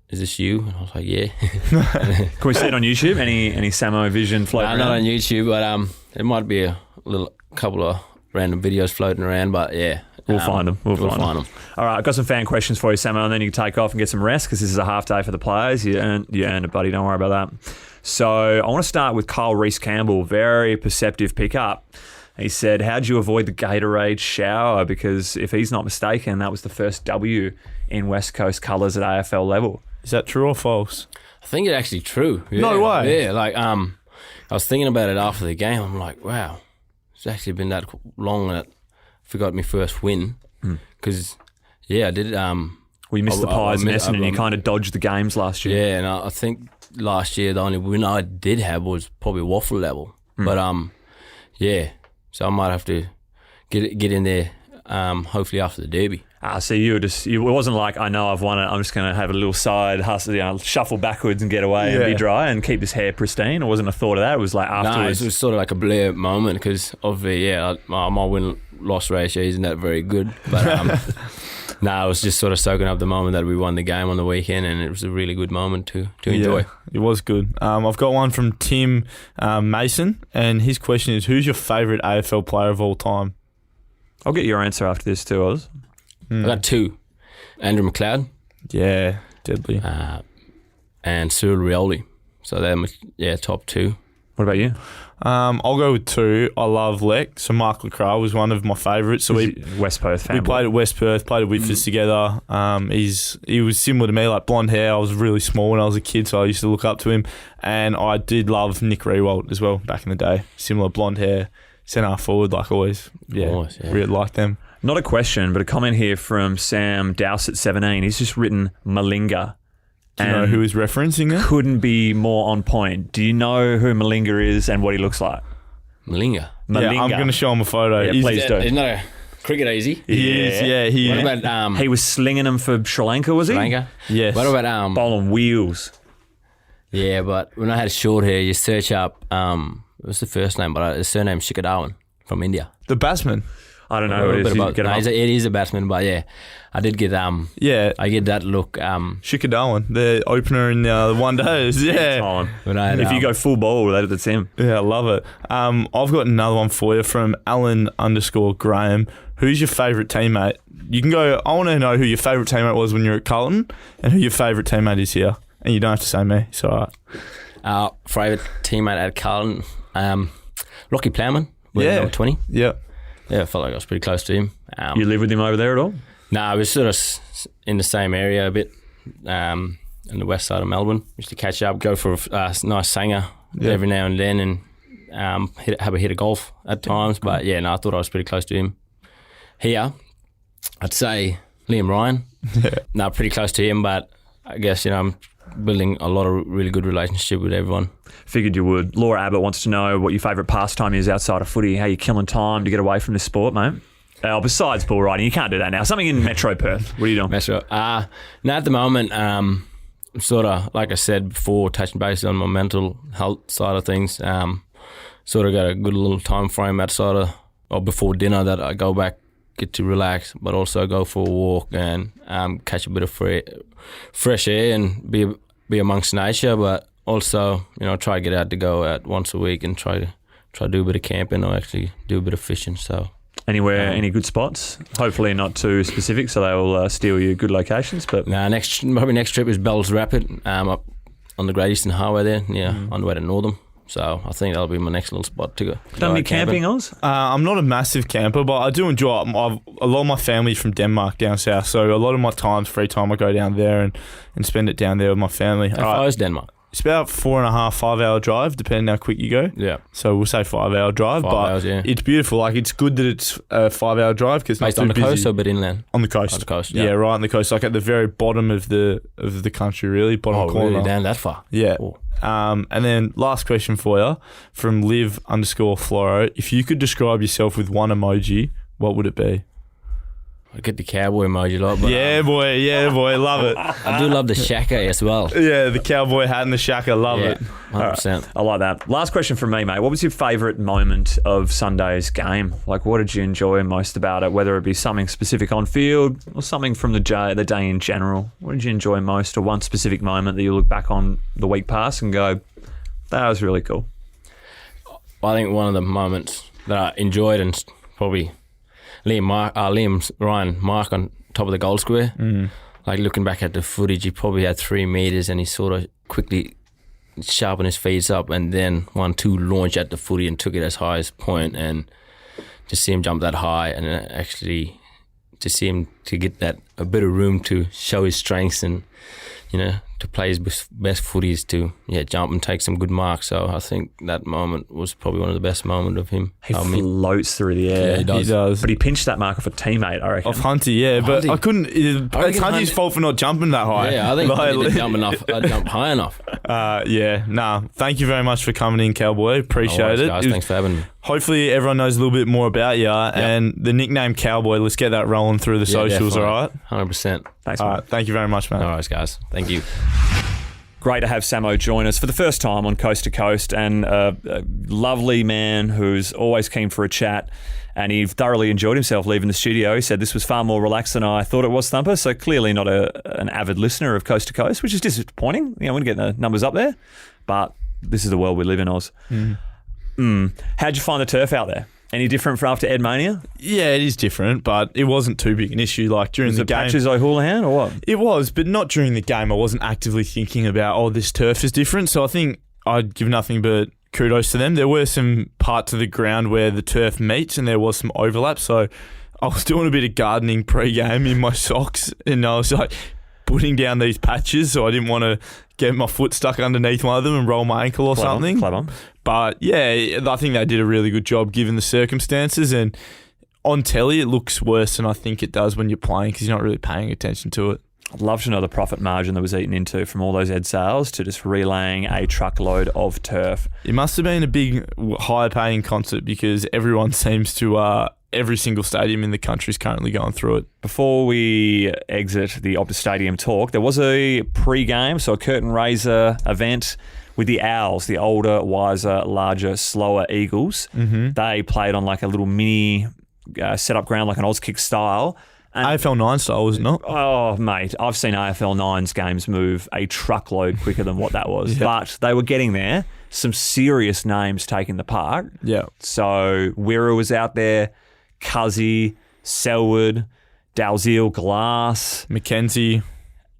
"Is this you?" And I was like, "Yeah." Can we see it on YouTube? Any Samo vision floating around? Not on YouTube, but it might be a couple of random videos floating around, but yeah. We'll find them. We'll find them. All right, I've got some fan questions for you, Samo, and then you can take off and get some rest because this is a half day for the players. You earned it, buddy. Don't worry about that. So I want to start with Kyle Reese-Campbell. Very perceptive pickup. He said, how'd you avoid the Gatorade shower? Because if he's not mistaken, that was the first W in West Coast colours at AFL level. Is that true or false? I think it's actually true. Yeah. No way. Yeah, like I was thinking about it after the game. I'm like, wow, it's actually been that long that I forgot my first win. Because, I did. We missed the Pies and Essendon, and you kind of dodged the games last year. Yeah, and I think last year the only win I did have was probably waffle level. But so I might have to get in there. Hopefully after the derby. So it wasn't like, I know I've won it, I'm just going to have a little side hustle, shuffle backwards and get away and be dry and keep this hair pristine. It wasn't a thought of that. It was like afterwards. No, it was sort of like a blur moment because obviously, my win-loss ratio isn't that very good. But I was just sort of soaking up the moment that we won the game on the weekend, and it was a really good moment to enjoy. It was good. I've got one from Tim Mason, and his question is, who's your favourite AFL player of all time? I'll get your answer after this too, Oz. I got two. Andrew McLeod. Yeah, deadly. And Cyril Rioli. So they're top two. What about you? I'll go with two. I love Leck. So Mark Lacroix was one of my favourites. So West Perth family. We played at West Perth, played at Whitford together. He was similar to me, like blonde hair. I was really small when I was a kid, so I used to look up to him. And I did love Nick Rewalt as well back in the day. Similar blonde hair, centre forward like always. Yeah, really liked them. Not a question, but a comment here from Sam Dowsett17. He's just written Malinga. Do you know who he's referencing it? Couldn't be more on point. Do you know who Malinga is and what he looks like? Malinga. Yeah, I'm going to show him a photo. Yeah, please do. He's not a cricketer, is he? He is, yeah. He What about... he was slinging them for Sri Lanka, was he? Sri Lanka? Yes. What about... bowling wheels. Yeah, but when I had short hair, you search up... what's the first name? But the surname Shikadawan from India. The batsman. I don't know who it is. It is a batsman, but yeah, I did get I get that look. Shikadawan, the opener in the one days. Yeah, if you go full ball, that's him. Yeah, I love it. I've got another one for you from Alan_Graham. Who's your favourite teammate? You can go. I want to know who your favourite teammate was when you were at Carlton, and who your favourite teammate is here. And you don't have to say me. It's all right. Favourite teammate at Carlton, Lockie Plowman. Number 20. Yeah. Yeah, I felt like I was pretty close to him. You live with him over there at all? No, I was sort of in the same area a bit, in the west side of Melbourne. Used to catch up, go for a nice sanger every now and then, and have a hit of golf at times. But I thought I was pretty close to him. Here, I'd say Liam Ryan. Pretty close to him, but I guess I'm building a lot of really good relationship with everyone. Figured you would. Laura Abbott wants to know what your favourite pastime is outside of footy. How you killing time to get away from this sport, mate? Besides bull riding, you can't do that now. Something in Metro Perth. What are you doing? Metro. Now at the moment, sort of like I said before, touching base on my mental health side of things. Sort of got a good little time frame outside of or before dinner that I go back, get to relax, but also go for a walk and catch a bit of fresh air and be amongst nature, but also try to get out to go out once a week and try to do a bit of camping or actually do a bit of fishing. So anywhere, any good spots? Hopefully not too specific, so they will steal you good locations. But next trip is Bells Rapid, up on the Great Eastern Highway there, on the way to Northam. So I think that'll be my next little spot to go. Done any camping, Oz? I'm not a massive camper, but I do enjoy it. A lot of my family's from Denmark down south, so a lot of my free time, I go down there and spend it down there with my family. How far is Denmark? It's about 4.5, 5 hour drive, depending how quick you go. Yeah. So we'll say 5 hour drive. 5 but hours, yeah. it's beautiful. Like, it's good that it's a 5 hour drive because Based on the coast or a bit inland? On the coast. On the coast, yeah. Right on the coast. Like at the very bottom of the country, really. Bottom corner. Really down that far? Yeah. Oh. And then last question for you from Liv_Floro. If you could describe yourself with one emoji, what would it be? I get the cowboy emoji a lot, but Yeah, boy, love it. I do love the shaka as well. Yeah, the cowboy hat and the shaka, love it. 100%. I like that. Last question from me, mate. What was your favourite moment of Sunday's game? Like, what did you enjoy most about it? Whether it be something specific on field or something from the day in general. What did you enjoy most, or one specific moment that you look back on the week past and go, that was really cool? I think one of the moments that I enjoyed, and probably Ryan Mark on top of the goal square. Like looking back at the footage, he probably had 3 meters and he sort of quickly sharpened his feet up and then 1-2 launched at the footy and took it as high as point, and just see him jump that high and actually to see him to get that a bit of room to show his strengths and, you know, to play his best footies to jump and take some good marks. So I think that moment was probably one of the best moments of him. He floats through the air. Yeah, he does. But he pinched that mark off a teammate, I reckon. Off Hunty, yeah. But I couldn't... It's Hunty's fault for not jumping that high. Yeah, I think I didn't jump high enough. Thank you very much for coming in, Cowboy. Appreciate it. Guys, thanks for having me. Hopefully everyone knows a little bit more about you and the nickname Cowboy. Let's get that rolling through the socials, all right? 100%. Thanks, all mate. right, thank you very much, man. All right, guys. Thank you. Great to have Samo join us for the first time on Coast to Coast, and a lovely man who's always keen for a chat, and he thoroughly enjoyed himself leaving the studio. He said this was far more relaxed than I thought it was, Thumper, so clearly not an avid listener of Coast to Coast, which is disappointing. You know, we're getting the numbers up there, but this is the world we live in, Oz. How'd you find the turf out there? Any different from after Ed Mania? Yeah, it is different, but it wasn't too big an issue. Like during the game, Patches O'Houlihan or what? It was, but not during the game. I wasn't actively thinking about, this turf is different. So I think I'd give nothing but kudos to them. There were some parts of the ground where the turf meets and there was some overlap. So I was doing a bit of gardening pre-game in my socks, and I was like putting down these patches, so I didn't want to get my foot stuck underneath one of them and roll my ankle or something. Clever. But yeah, I think they did a really good job given the circumstances, and on telly it looks worse than I think it does when you're playing because you're not really paying attention to it. I'd love to know the profit margin that was eaten into from all those Ed sales to just relaying a truckload of turf. It must have been a big, high-paying concert because everyone seems to... every single stadium in the country is currently going through it. Before we exit the Optus Stadium talk, there was a pre-game, so a curtain raiser event with the Owls, the older, wiser, larger, slower Eagles. They played on like a little mini setup ground, like an Auskick style. And AFL 9 style, was it not? Oh, mate, I've seen AFL 9's games move a truckload quicker than what that was. But they were getting there. Some serious names taking the park. Yeah. So Wirra was out there, Cuzzy, Selwood, Dalziel, Glass. Mackenzie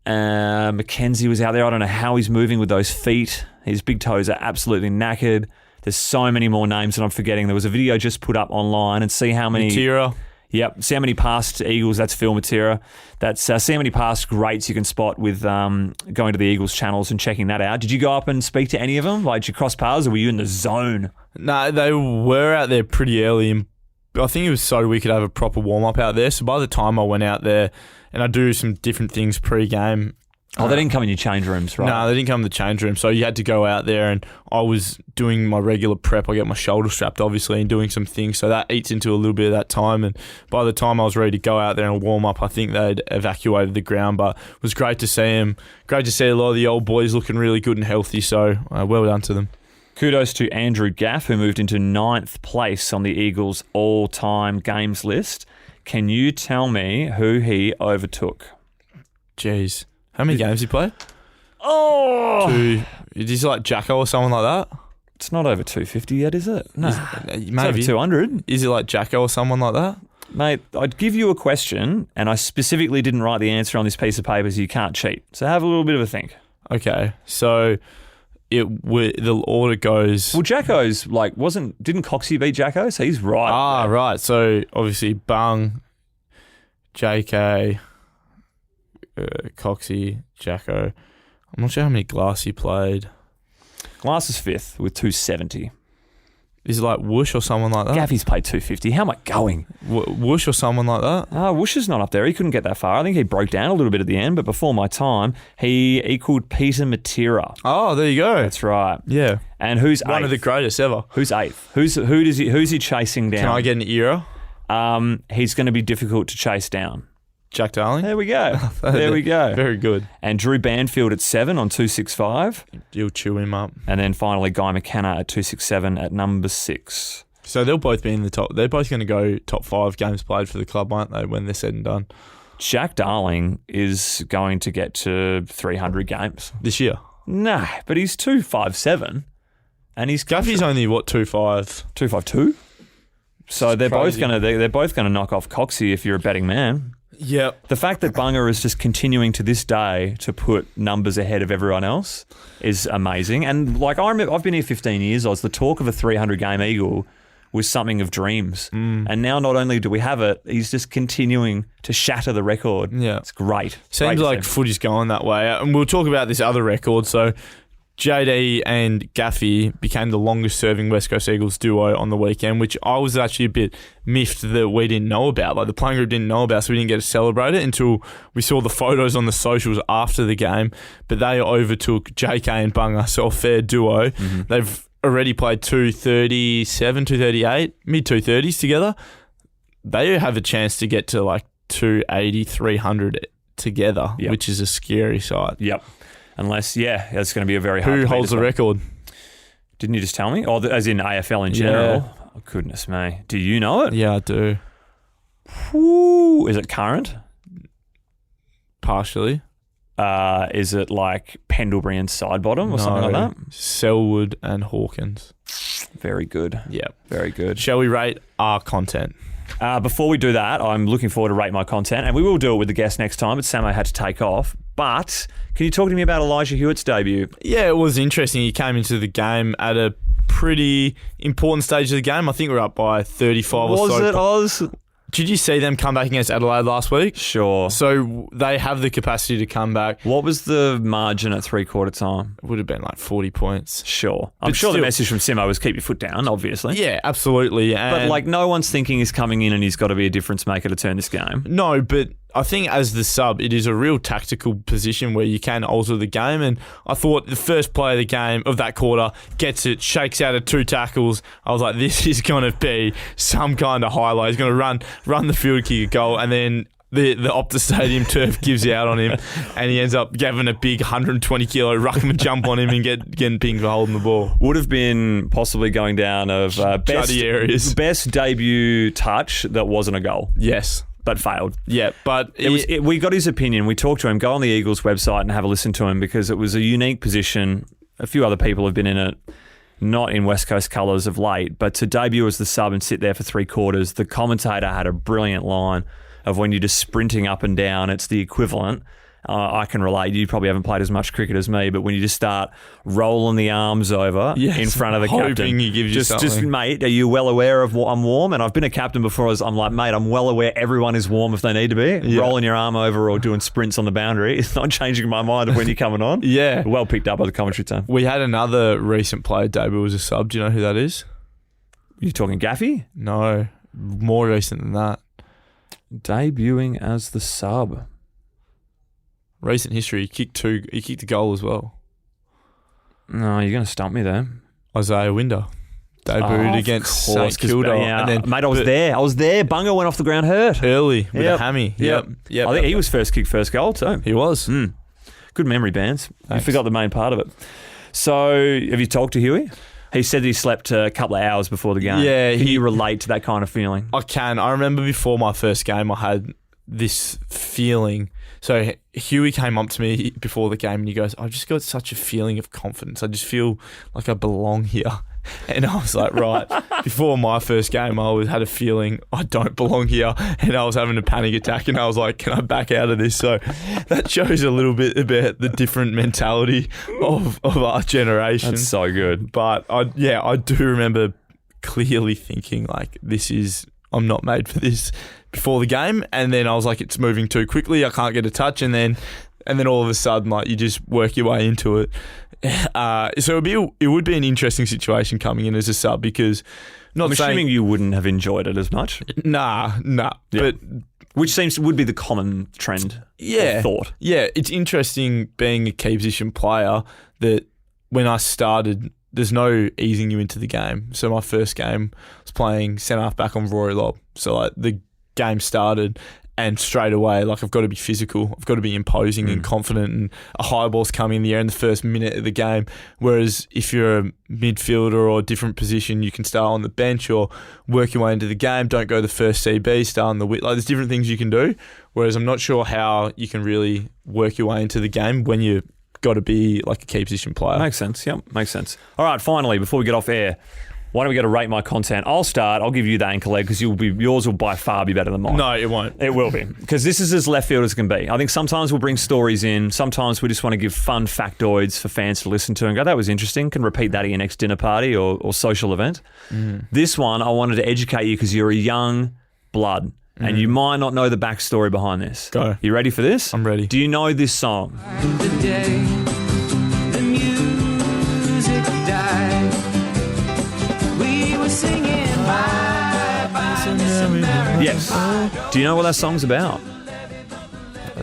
was out there. I don't know how he's moving with those feet. His big toes are absolutely knackered. There's so many more names that I'm forgetting. There was a video just put up online, and see how many... Matera. Yep. See how many past Eagles, that's Phil Matera. That's see how many past greats you can spot with going to the Eagles channels and checking that out. Did you go up and speak to any of them? Like, did you cross paths, or were you in the zone? No, they were out there pretty early, and I think it was so we could have a proper warm-up out there. So by the time I went out there, and I do some different things pre-game. Oh, they didn't come in your change rooms, right? No, they didn't come in the change room. So you had to go out there, and I was doing my regular prep. I get my shoulder strapped, obviously, and doing some things. So that eats into a little bit of that time. And by the time I was ready to go out there and warm up, I think they'd evacuated the ground. But it was great to see them. Great to see a lot of the old boys looking really good and healthy. So well done to them. Kudos to Andrew Gaff, who moved into 9th place on the Eagles' all-time games list. Can you tell me who he overtook? Jeez. How many games he played? Oh! Is he like Jacko or someone like that? It's not over 250 yet, is it? No. Maybe. It's over 200. Is it like Jacko or someone like that? Mate, I'd give you a question, and I specifically didn't write the answer on this piece of paper, so you can't cheat. So have a little bit of a think. Okay, so the order goes... Well, Jacko's didn't Coxie beat Jacko? So he's right. Right. So obviously Bung, JK, Coxie, Jacko. I'm not sure how many Glass he played. Glass is 5th with 270. Is it like Whoosh or someone like that? Gaffy's played 250. How am I going? Whoosh or someone like that? Whoosh is not up there. He couldn't get that far. I think he broke down a little bit at the end, but before my time, he equaled Peter Matera. Oh, there you go. That's right. Yeah. And who's one 8th? of the greatest ever. Who's 8th? Who's he chasing down? Can I get an era? He's going to be difficult to chase down. Jack Darling? There we go. There we go. Very good. And Drew Banfield at 7 on 265. You'll chew him up. And then finally Guy McKenna at 267 at number 6. So they'll both be in the top. They're both going to go top 5 games played for the club, aren't they, when they're said and done? Jack Darling is going to get to 300 games. This year? No, but he's 257. And he's Gaffy's only, 2.5? 252. So they're both crazy. they're both going to knock off Coxie if you're a betting man. Yep. The fact that Bunga is just continuing to this day to put numbers ahead of everyone else is amazing. And like I remember, I've been here 15 years. The talk of a 300-game Eagle was something of dreams. And now not only do we have it, he's just continuing to shatter the record. Yeah. It's great. Seems Great like to see. footy's going that way. And we'll talk about this other record. So JD and Gaffy became the longest-serving West Coast Eagles duo on the weekend, which I was actually a bit miffed that we didn't know about. Like the playing group didn't know about, so we didn't get to celebrate it until we saw the photos on the socials after the game. But they overtook JK and Bunga, so a fair duo. Mm-hmm. They've already played 237, 238, mid-230s together. They have a chance to get to like 280, 300 together, Yep. which is a scary sight. Yep. Unless, it's going to be a very hard Who to beat holds as the well. record? Didn't you just tell me? Oh, as in AFL in general? Oh, goodness me. Do you know it? Yeah, I do. Whew. Is it current? Partially. Is it like Pendlebury and Sidebottom or something like that? Selwood and Hawkins. Very good. Yeah. Very good. Shall we rate our content? Before we do that, I'm looking forward to rate my content, and we will do it with the guest next time, but Samo had to take off. But can you talk to me about Elijah Hewitt's debut? Yeah, it was interesting. He came into the game at a pretty important stage of the game. I think we're up by 35 or so. Was it Oz? Did you see them come back against Adelaide last week? Sure. So they have the capacity to come back. What was the margin at 3/4 time? It would have been like 40 points. Sure. I'm But sure the still- message from Simo was keep your foot down, obviously. Yeah, absolutely. But And like no one's thinking he's coming in and he's got to be a difference maker to turn this game. no, but I think as the sub, it is a real tactical position where you can alter the game. And I thought the first play of the game, of that quarter, gets it, shakes out of 2 tackles. I was like, this is going to be some kind of highlight. He's going to run the field, kick a goal, and then the Optus Stadium turf gives out on him, and he ends up having a big 120-kilo ruckman jump on him and getting pinged for holding the ball. Would have been possibly going down of Juddy areas. best debut touch that wasn't a goal, Yes. but failed. Yeah, but We got his opinion. We talked to him. Go on the Eagles website and have a listen to him because it was a unique position. A few other people have been in it, not in West Coast colours of late, but to debut as the sub and sit there for 3/4, the commentator had a brilliant line of when you're just sprinting up and down, it's the equivalent. I can relate. You probably haven't played as much cricket as me, but when you just start rolling the arms over Yes, in front of the hoping captain, he gives you just something. mate, are you well aware of what I'm warm? And I've been a captain before. I'm like, mate, I'm well aware everyone is warm if they need to be. Yeah. Rolling your arm over or doing sprints on the boundary is not changing my mind of when you're coming on. yeah. Well picked up by the commentary team. We had another recent player debut as a sub. Do you know who that is? You talking Gaffy? No, more recent than that. Debuting as the sub. Recent history. He kicked a goal as well. No, you're going to stump me there. Isaiah Winder debuted against St Kilda. Yeah, And then, mate, I was there. Bunga went off the ground hurt. early with Yep. a hammy. Yep. I think he was first kick, first goal too. He was. Good memory, Bands. Thanks. You forgot the main part of it. So, have you talked to Huey? He said that he slept a couple of hours before the game. Yeah, Can you relate to that kind of feeling? I can. I remember before my first game, I had this feeling. So Huey came up to me before the game and he goes, I've just got such a feeling of confidence. I just feel like I belong here. And I was like, right. Before my first game, I always had a feeling I don't belong here. And I was having a panic attack and I was like, can I back out of this? So that shows a little bit about the different mentality of our generation. That's so good. But I do remember clearly thinking like, I'm not made for this before the game. And then I was like, it's moving too quickly. I can't get a touch. And then all of a sudden, like, you just work your way into it. So it would be an interesting situation coming in as a sub because I'm assuming you wouldn't have enjoyed it as much. Nah. Yeah. But which would be the common trend of thought. Yeah, it's interesting being a key position player that when I started, there's no easing you into the game. So my first game was playing centre half back on Rory Lobb. So like the game started and straight away, like I've got to be physical. I've got to be imposing and confident, and a high ball's coming in the air in the first minute of the game. Whereas if you're a midfielder or a different position, you can start on the bench or work your way into the game. Don't go the first CB, start on the wit. Like there's different things you can do. Whereas I'm not sure how you can really work your way into the game when you got to be like a key position player. Makes sense. Yep, makes sense. All right, finally, before we get off air, why don't we go to rate my content? I'll start. I'll give you the anchor leg because yours will by far be better than mine. No, it won't. It will be because this is as left field as it can be. I think sometimes we'll bring stories in. Sometimes we just want to give fun factoids for fans to listen to and go, that was interesting. Can repeat that at your next dinner party or social event. This one, I wanted to educate you because you're a young blood and you might not know the backstory behind this. Go. You ready for this? I'm ready. Do you know this song? The day the music died, we were singing bye bye Miss America. Yes. Do you know what that song's about?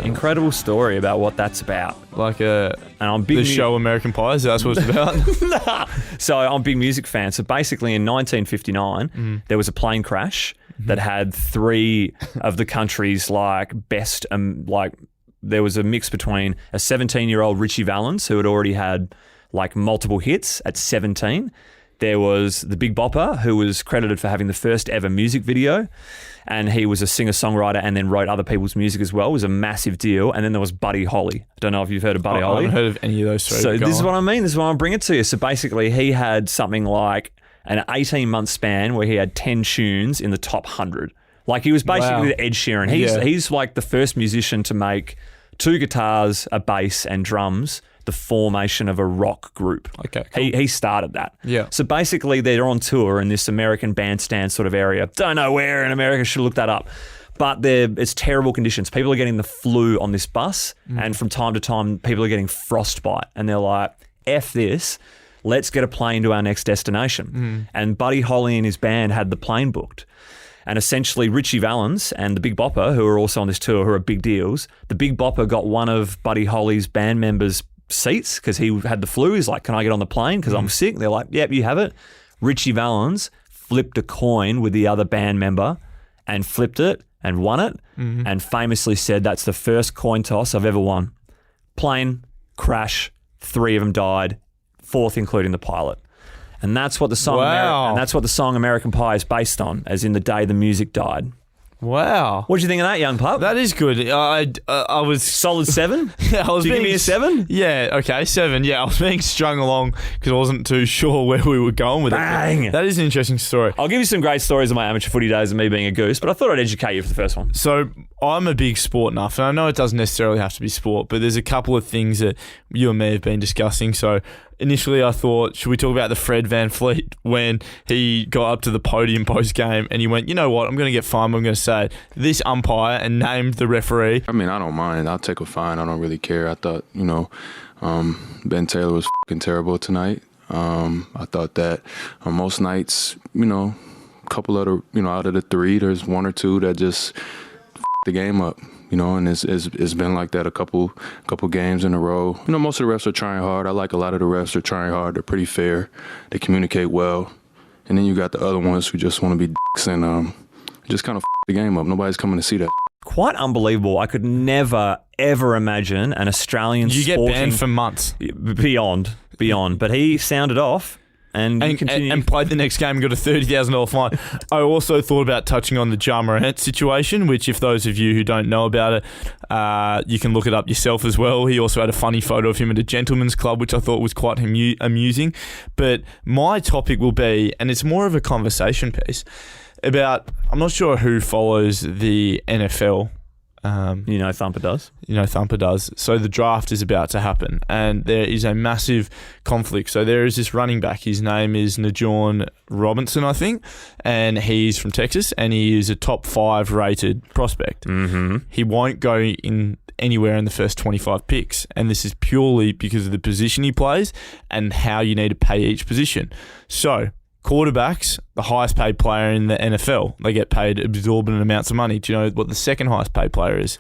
Incredible story about what that's about. Like And I'm big the show American Pie, is that what it's about? So I'm a big music fan. So basically in 1959, there was a plane crash that had three of the country's best, there was a mix between a 17-year-old Richie Valens who had already had multiple hits at 17. There was the Big Bopper, who was credited for having the first ever music video, and he was a singer-songwriter and then wrote other people's music as well. It was a massive deal. And then there was Buddy Holly. I don't know if you've heard of Buddy Holly. I haven't heard of any of those three. So this is what I mean. This is why I'll bring it to you. So basically, he had something like an 18-month span where he had 10 tunes in the top 100. He was basically the Ed Sheeran. He's like the first musician to make 2 guitars, a bass, and drums the formation of a rock group. Okay, cool. He started that. Yeah. So basically, they're on tour in this American bandstand sort of area. Don't know where in America. Should look that up. But it's terrible conditions. People are getting the flu on this bus, and from time to time, people are getting frostbite, and they're like, "F this. Let's get a plane to our next destination." And Buddy Holly and his band had the plane booked. And essentially, Richie Valens and the Big Bopper, who are also on this tour, who are big deals, the Big Bopper got one of Buddy Holly's band members' seats because he had the flu. He's like, "Can I get on the plane because I'm sick?" They're like, "Yep, you have it." Richie Valens flipped a coin with the other band member and flipped it and won it, and famously said, "That's the first coin toss I've ever won." Plane crash, 3 of them died, 4th including the pilot. And that's what the song American Pie is based on, as in the day the music died. Wow. What do you think of that, young pup? That is good. I was... Solid 7? Yeah, I was Did you give being me a 7? Yeah, okay, 7. Yeah, I was being strung along because I wasn't too sure where we were going with Bang. it. That is an interesting story. I'll give you some great stories of my amateur footy days and me being a goose, but I thought I'd educate you for the first one. So I'm a big sport nuff, and I know it doesn't necessarily have to be sport, but there's a couple of things that you and me have been discussing. So initially I thought, should we talk about the Fred Van Fleet when he got up to the podium post-game and he went, "You know what, I'm going to get fined, I'm going to say this umpire," and named the referee. I mean, I don't mind. I'll take a fine. I don't really care. I thought, Ben Taylor was fucking terrible tonight. I thought that on most nights, a couple of out of the 3, there's 1 or 2 that just the game up. And it's been like that a couple games in a row. Most of the refs are trying hard. I like a lot of the refs are trying hard. They're pretty fair. They communicate well. And then you got the other ones who just want to be dicks and just kind of the game up. Nobody's coming to see that. Quite unbelievable. I could never, ever imagine an Australian You get banned for months. Beyond. But he sounded off. And played the next game and got a $30,000 fine. I also thought about touching on the Ja Morant situation, which if those of you who don't know about it, you can look it up yourself as well. He also had a funny photo of him at a gentleman's club, which I thought was quite amusing. But my topic will be, and it's more of a conversation piece, about, I'm not sure who follows the NFL Thumper does. Thumper does. So the draft is about to happen, and there is a massive conflict. So there is this running back. His name is Najon Robinson, I think, and he's from Texas, and he is a top 5 rated prospect. Mm-hmm. He won't go in anywhere in the first 25 picks, and this is purely because of the position he plays and how you need to pay each position. So quarterbacks, the highest paid player in the NFL. They get paid exorbitant amounts of money. Do you know what the second highest paid player is?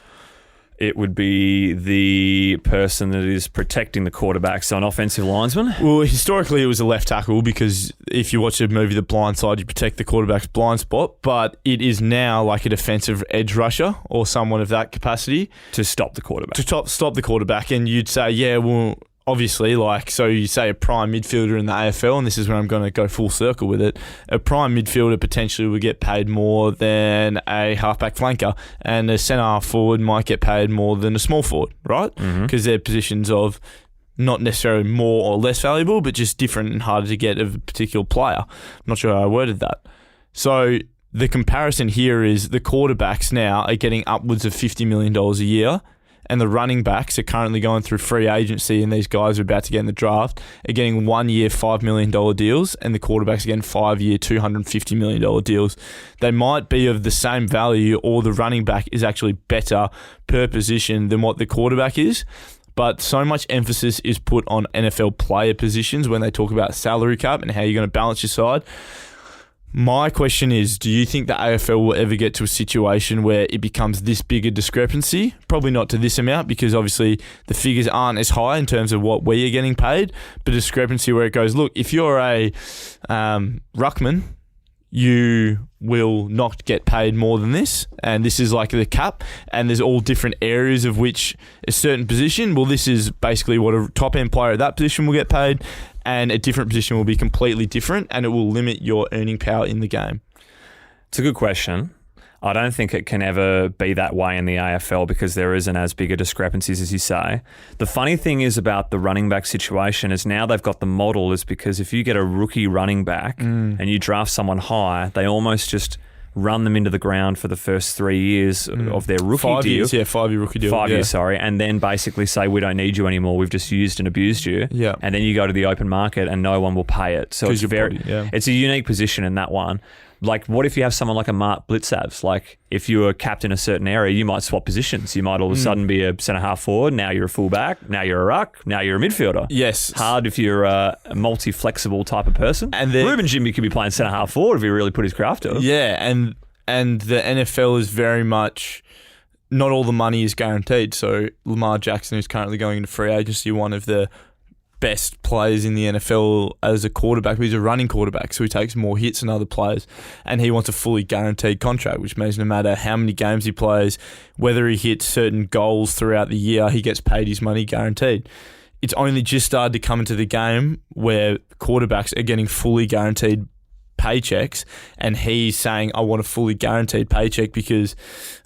It would be the person that is protecting the quarterback, so an offensive linesman. Well, historically, it was a left tackle because if you watch the movie The Blind Side, you protect the quarterback's blind spot. But it is now like a defensive edge rusher or someone of that capacity. To stop the quarterback. To stop the quarterback. And you'd say, yeah, well, obviously, so you say a prime midfielder in the AFL, and this is where I'm going to go full circle with it. A prime midfielder potentially would get paid more than a halfback flanker, and a centre half forward might get paid more than a small forward, right? Because they're positions of not necessarily more or less valuable, but just different and harder to get of a particular player. I'm not sure how I worded that. So the comparison here is the quarterbacks now are getting upwards of $50 million a year, and the running backs are currently going through free agency, and these guys are about to get in the draft, are getting 1 year $5 million deals, and the quarterbacks are getting 5 year $250 million deals. They might be of the same value, or the running back is actually better per position than what the quarterback is. But so much emphasis is put on NFL player positions when they talk about salary cap and how you're going to balance your side. My question is, do you think the AFL will ever get to a situation where it becomes this big a discrepancy? Probably not to this amount, because obviously the figures aren't as high in terms of what we are getting paid, but a discrepancy where it goes, look, if you're a ruckman, you will not get paid more than this, and this is like the cap, and there's all different areas of which a certain position, well, this is basically what a top-end player at that position will get paid, and a different position will be completely different, and it will limit your earning power in the game. It's a good question. I don't think it can ever be that way in the AFL because there isn't as big a discrepancies as you say. The funny thing is about the running back situation is now they've got the model is because if you get a rookie running back and you draft someone high, they almost just run them into the ground for the first 3 years of their rookie 5 deal. years, yeah, 5 year rookie deal. 5 yeah. years, sorry. And then basically say, we don't need you anymore. We've just used and abused you. Yeah. And then you go to the open market and no one will pay it. So it's it's a unique position in that one. Like, what if you have someone like a Mark Blitzavs? Like, if you were captain a certain area, you might swap positions. You might all of a sudden be a centre-half forward. Now you're a full-back. Now you're a ruck. Now you're a midfielder. Yes. Hard if you're a multi-flexible type of person. And Ruben Jimmy could be playing centre-half forward if he really put his craft to it. Yeah, and the NFL is very much... Not all the money is guaranteed. So Lamar Jackson, who's currently going into free agency, one of the best players in the NFL as a quarterback, but he's a running quarterback, so he takes more hits than other players, and he wants a fully guaranteed contract, which means no matter how many games he plays, whether he hits certain goals throughout the year, he gets paid his money guaranteed. It's only just started to come into the game where quarterbacks are getting fully guaranteed paychecks, and he's saying, I want a fully guaranteed paycheck because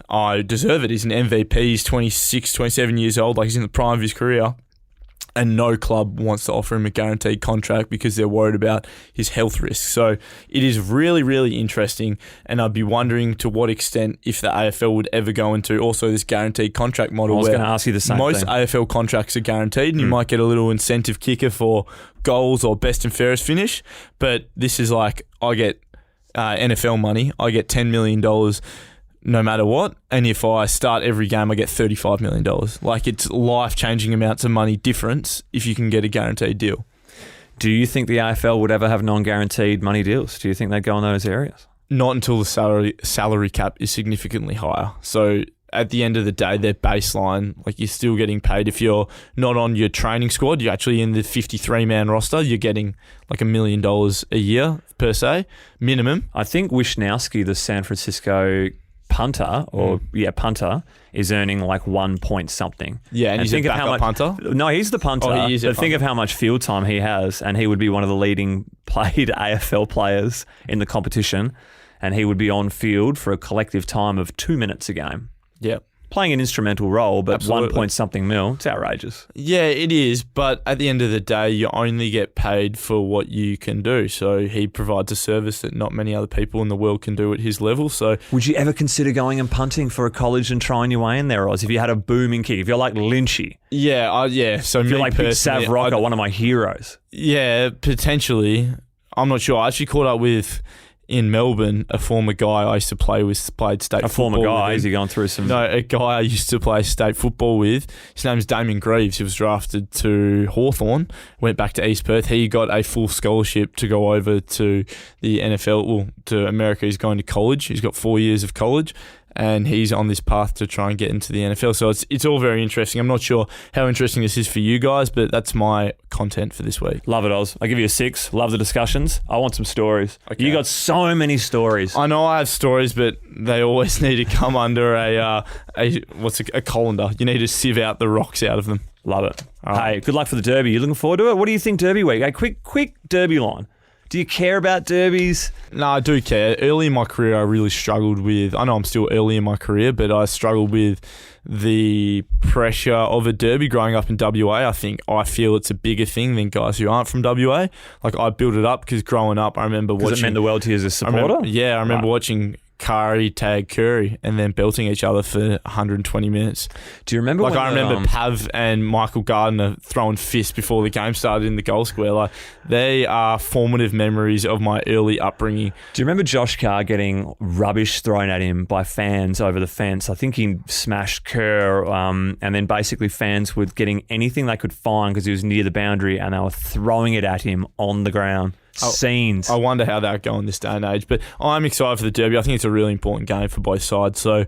I deserve it. He's an MVP, he's 26, 27 years old, like he's in the prime of his career. And no club wants to offer him a guaranteed contract because they're worried about his health risks. So it is really, really interesting. And I'd be wondering to what extent if the AFL would ever go into also this guaranteed contract model. I was going to ask you the same thing. Most AFL contracts are guaranteed, and you might get a little incentive kicker for goals or best and fairest finish. But this is like, I get NFL money, I get $10 million no matter what, and if I start every game I get $35 million. Like, it's life-changing amounts of money difference if you can get a guaranteed deal. Do you think the AFL would ever have non-guaranteed money deals? Do you think they'd go in those areas? Not until the salary cap is significantly higher. So at the end of the day, their baseline, like, you're still getting paid. If you're not on your training squad, you're actually in the 53-man roster, you're getting like $1 million a year per se, minimum. I think Wisnowski, the San Francisco punter, is earning like 1 point something. Yeah, and he's a backup punter? No, he's the punter. Oh, he is but think of how much field time he has, and he would be one of the leading paid AFL players in the competition, and he would be on field for a collective time of 2 minutes a game. Yep. playing an instrumental role, but Absolutely. 1 point something mil, it's outrageous. Yeah, it is. But at the end of the day, you only get paid for what you can do. So he provides a service that not many other people in the world can do at his level. So Would you ever consider going and punting for a college and trying your way in there, Oz? If you had a booming kick, if you're like Lynchy, yeah. So if you're me like Big personally, Sav Rocco, one of my heroes. yeah, potentially. I'm not sure. I actually caught up with in Melbourne a former guy I used to played state. A former football guy, with is him. he going through some... No, a guy I used to play state football with. His name's Damien Greaves. He was drafted to Hawthorn, went back to East Perth. He got a full scholarship to go over to the NFL, well, to America. He's going to college. He's got 4 years of college, and he's on this path to try and get into the NFL. So it's all very interesting. I'm not sure how interesting this is for you guys, but that's my content for this week. Love it, Oz. I'll give you a 6. Love the discussions. I want some stories. Okay. You got so many stories. I know I have stories, but they always need to come under a colander. You need to sieve out the rocks out of them. Love it. All right. Hey, good luck for the Derby. You looking forward to it? What do you think Derby week? A quick Derby line. Do you care about derbies? No, I do care. Early in my career, I really struggled with... I know I'm still early in my career, but I struggled with the pressure of a derby growing up in WA. I feel it's a bigger thing than guys who aren't from WA. Like, I built it up because growing up, I remember watching... Because it meant the world to you as a supporter? I remember watching Kari tag Curry and then belting each other for 120 minutes. Do you remember Like, when I remember Pav and Michael Gardner throwing fists before the game started in the goal square. Like, they are formative memories of my early upbringing. Do you remember Josh Carr getting rubbish thrown at him by fans over the fence? I think he smashed Kerr, and then basically fans were getting anything they could find because he was near the boundary and they were throwing it at him on the ground. Scenes. I wonder how that would go in this day and age. But I'm excited for the Derby. I think it's a really important game for both sides. So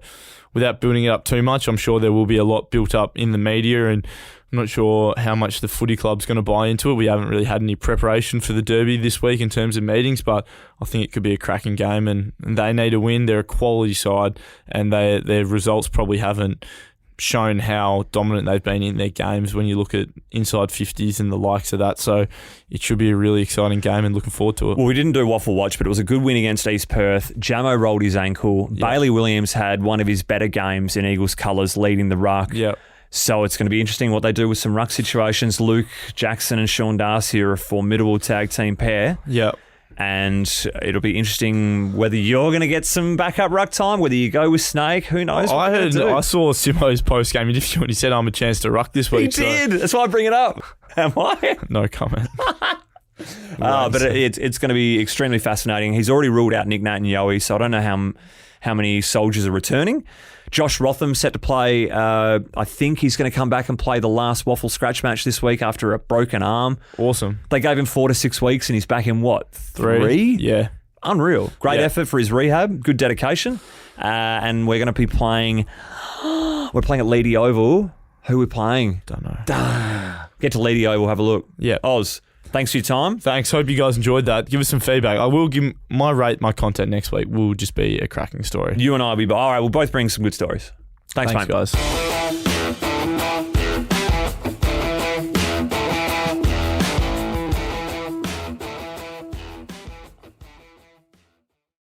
without building it up too much, I'm sure there will be a lot built up in the media, and I'm not sure how much the footy club's going to buy into it. We haven't really had any preparation for the Derby this week in terms of meetings, but I think it could be a cracking game, and they need a win. They're a quality side, and their results probably haven't shown how dominant they've been in their games when you look at inside 50s and the likes of that. So it should be a really exciting game and looking forward to it. Well, we didn't do Waffle Watch, but it was a good win against East Perth. Jamo rolled his ankle. Yep. Bailey Williams had one of his better games in Eagles colours, leading the ruck. Yeah. So it's going to be interesting what they do with some ruck situations. Luke Jackson and Sean Darcy are a formidable tag team pair. Yeah. And it'll be interesting whether you're going to get some backup ruck time, whether you go with Snake. Who knows? I saw Simo's post-game interview and he said, I'm a chance to ruck this week. He did. That's why I bring it up. Am I? No comment. But it's going to be extremely fascinating. He's already ruled out Nick Nat and Yowie, so I don't know how many soldiers are returning. Josh Rotham set to play. I think he's going to come back and play the last Waffle scratch match this week after a broken arm. Awesome. They gave him 4 to 6 weeks and he's back in what? 3? Yeah. Unreal. Great Yeah. effort for his rehab. Good dedication. And we're going to be playing... We're playing at Leedy Oval. Who are we playing? Don't know. Get to Leedy Oval, have a look. Yeah. Oz, thanks for your time. Thanks. Hope you guys enjoyed that. Give us some feedback. I will give my content next week will just be a cracking story. You and I will be... All right, we'll both bring some good stories. Thanks mate. Guys.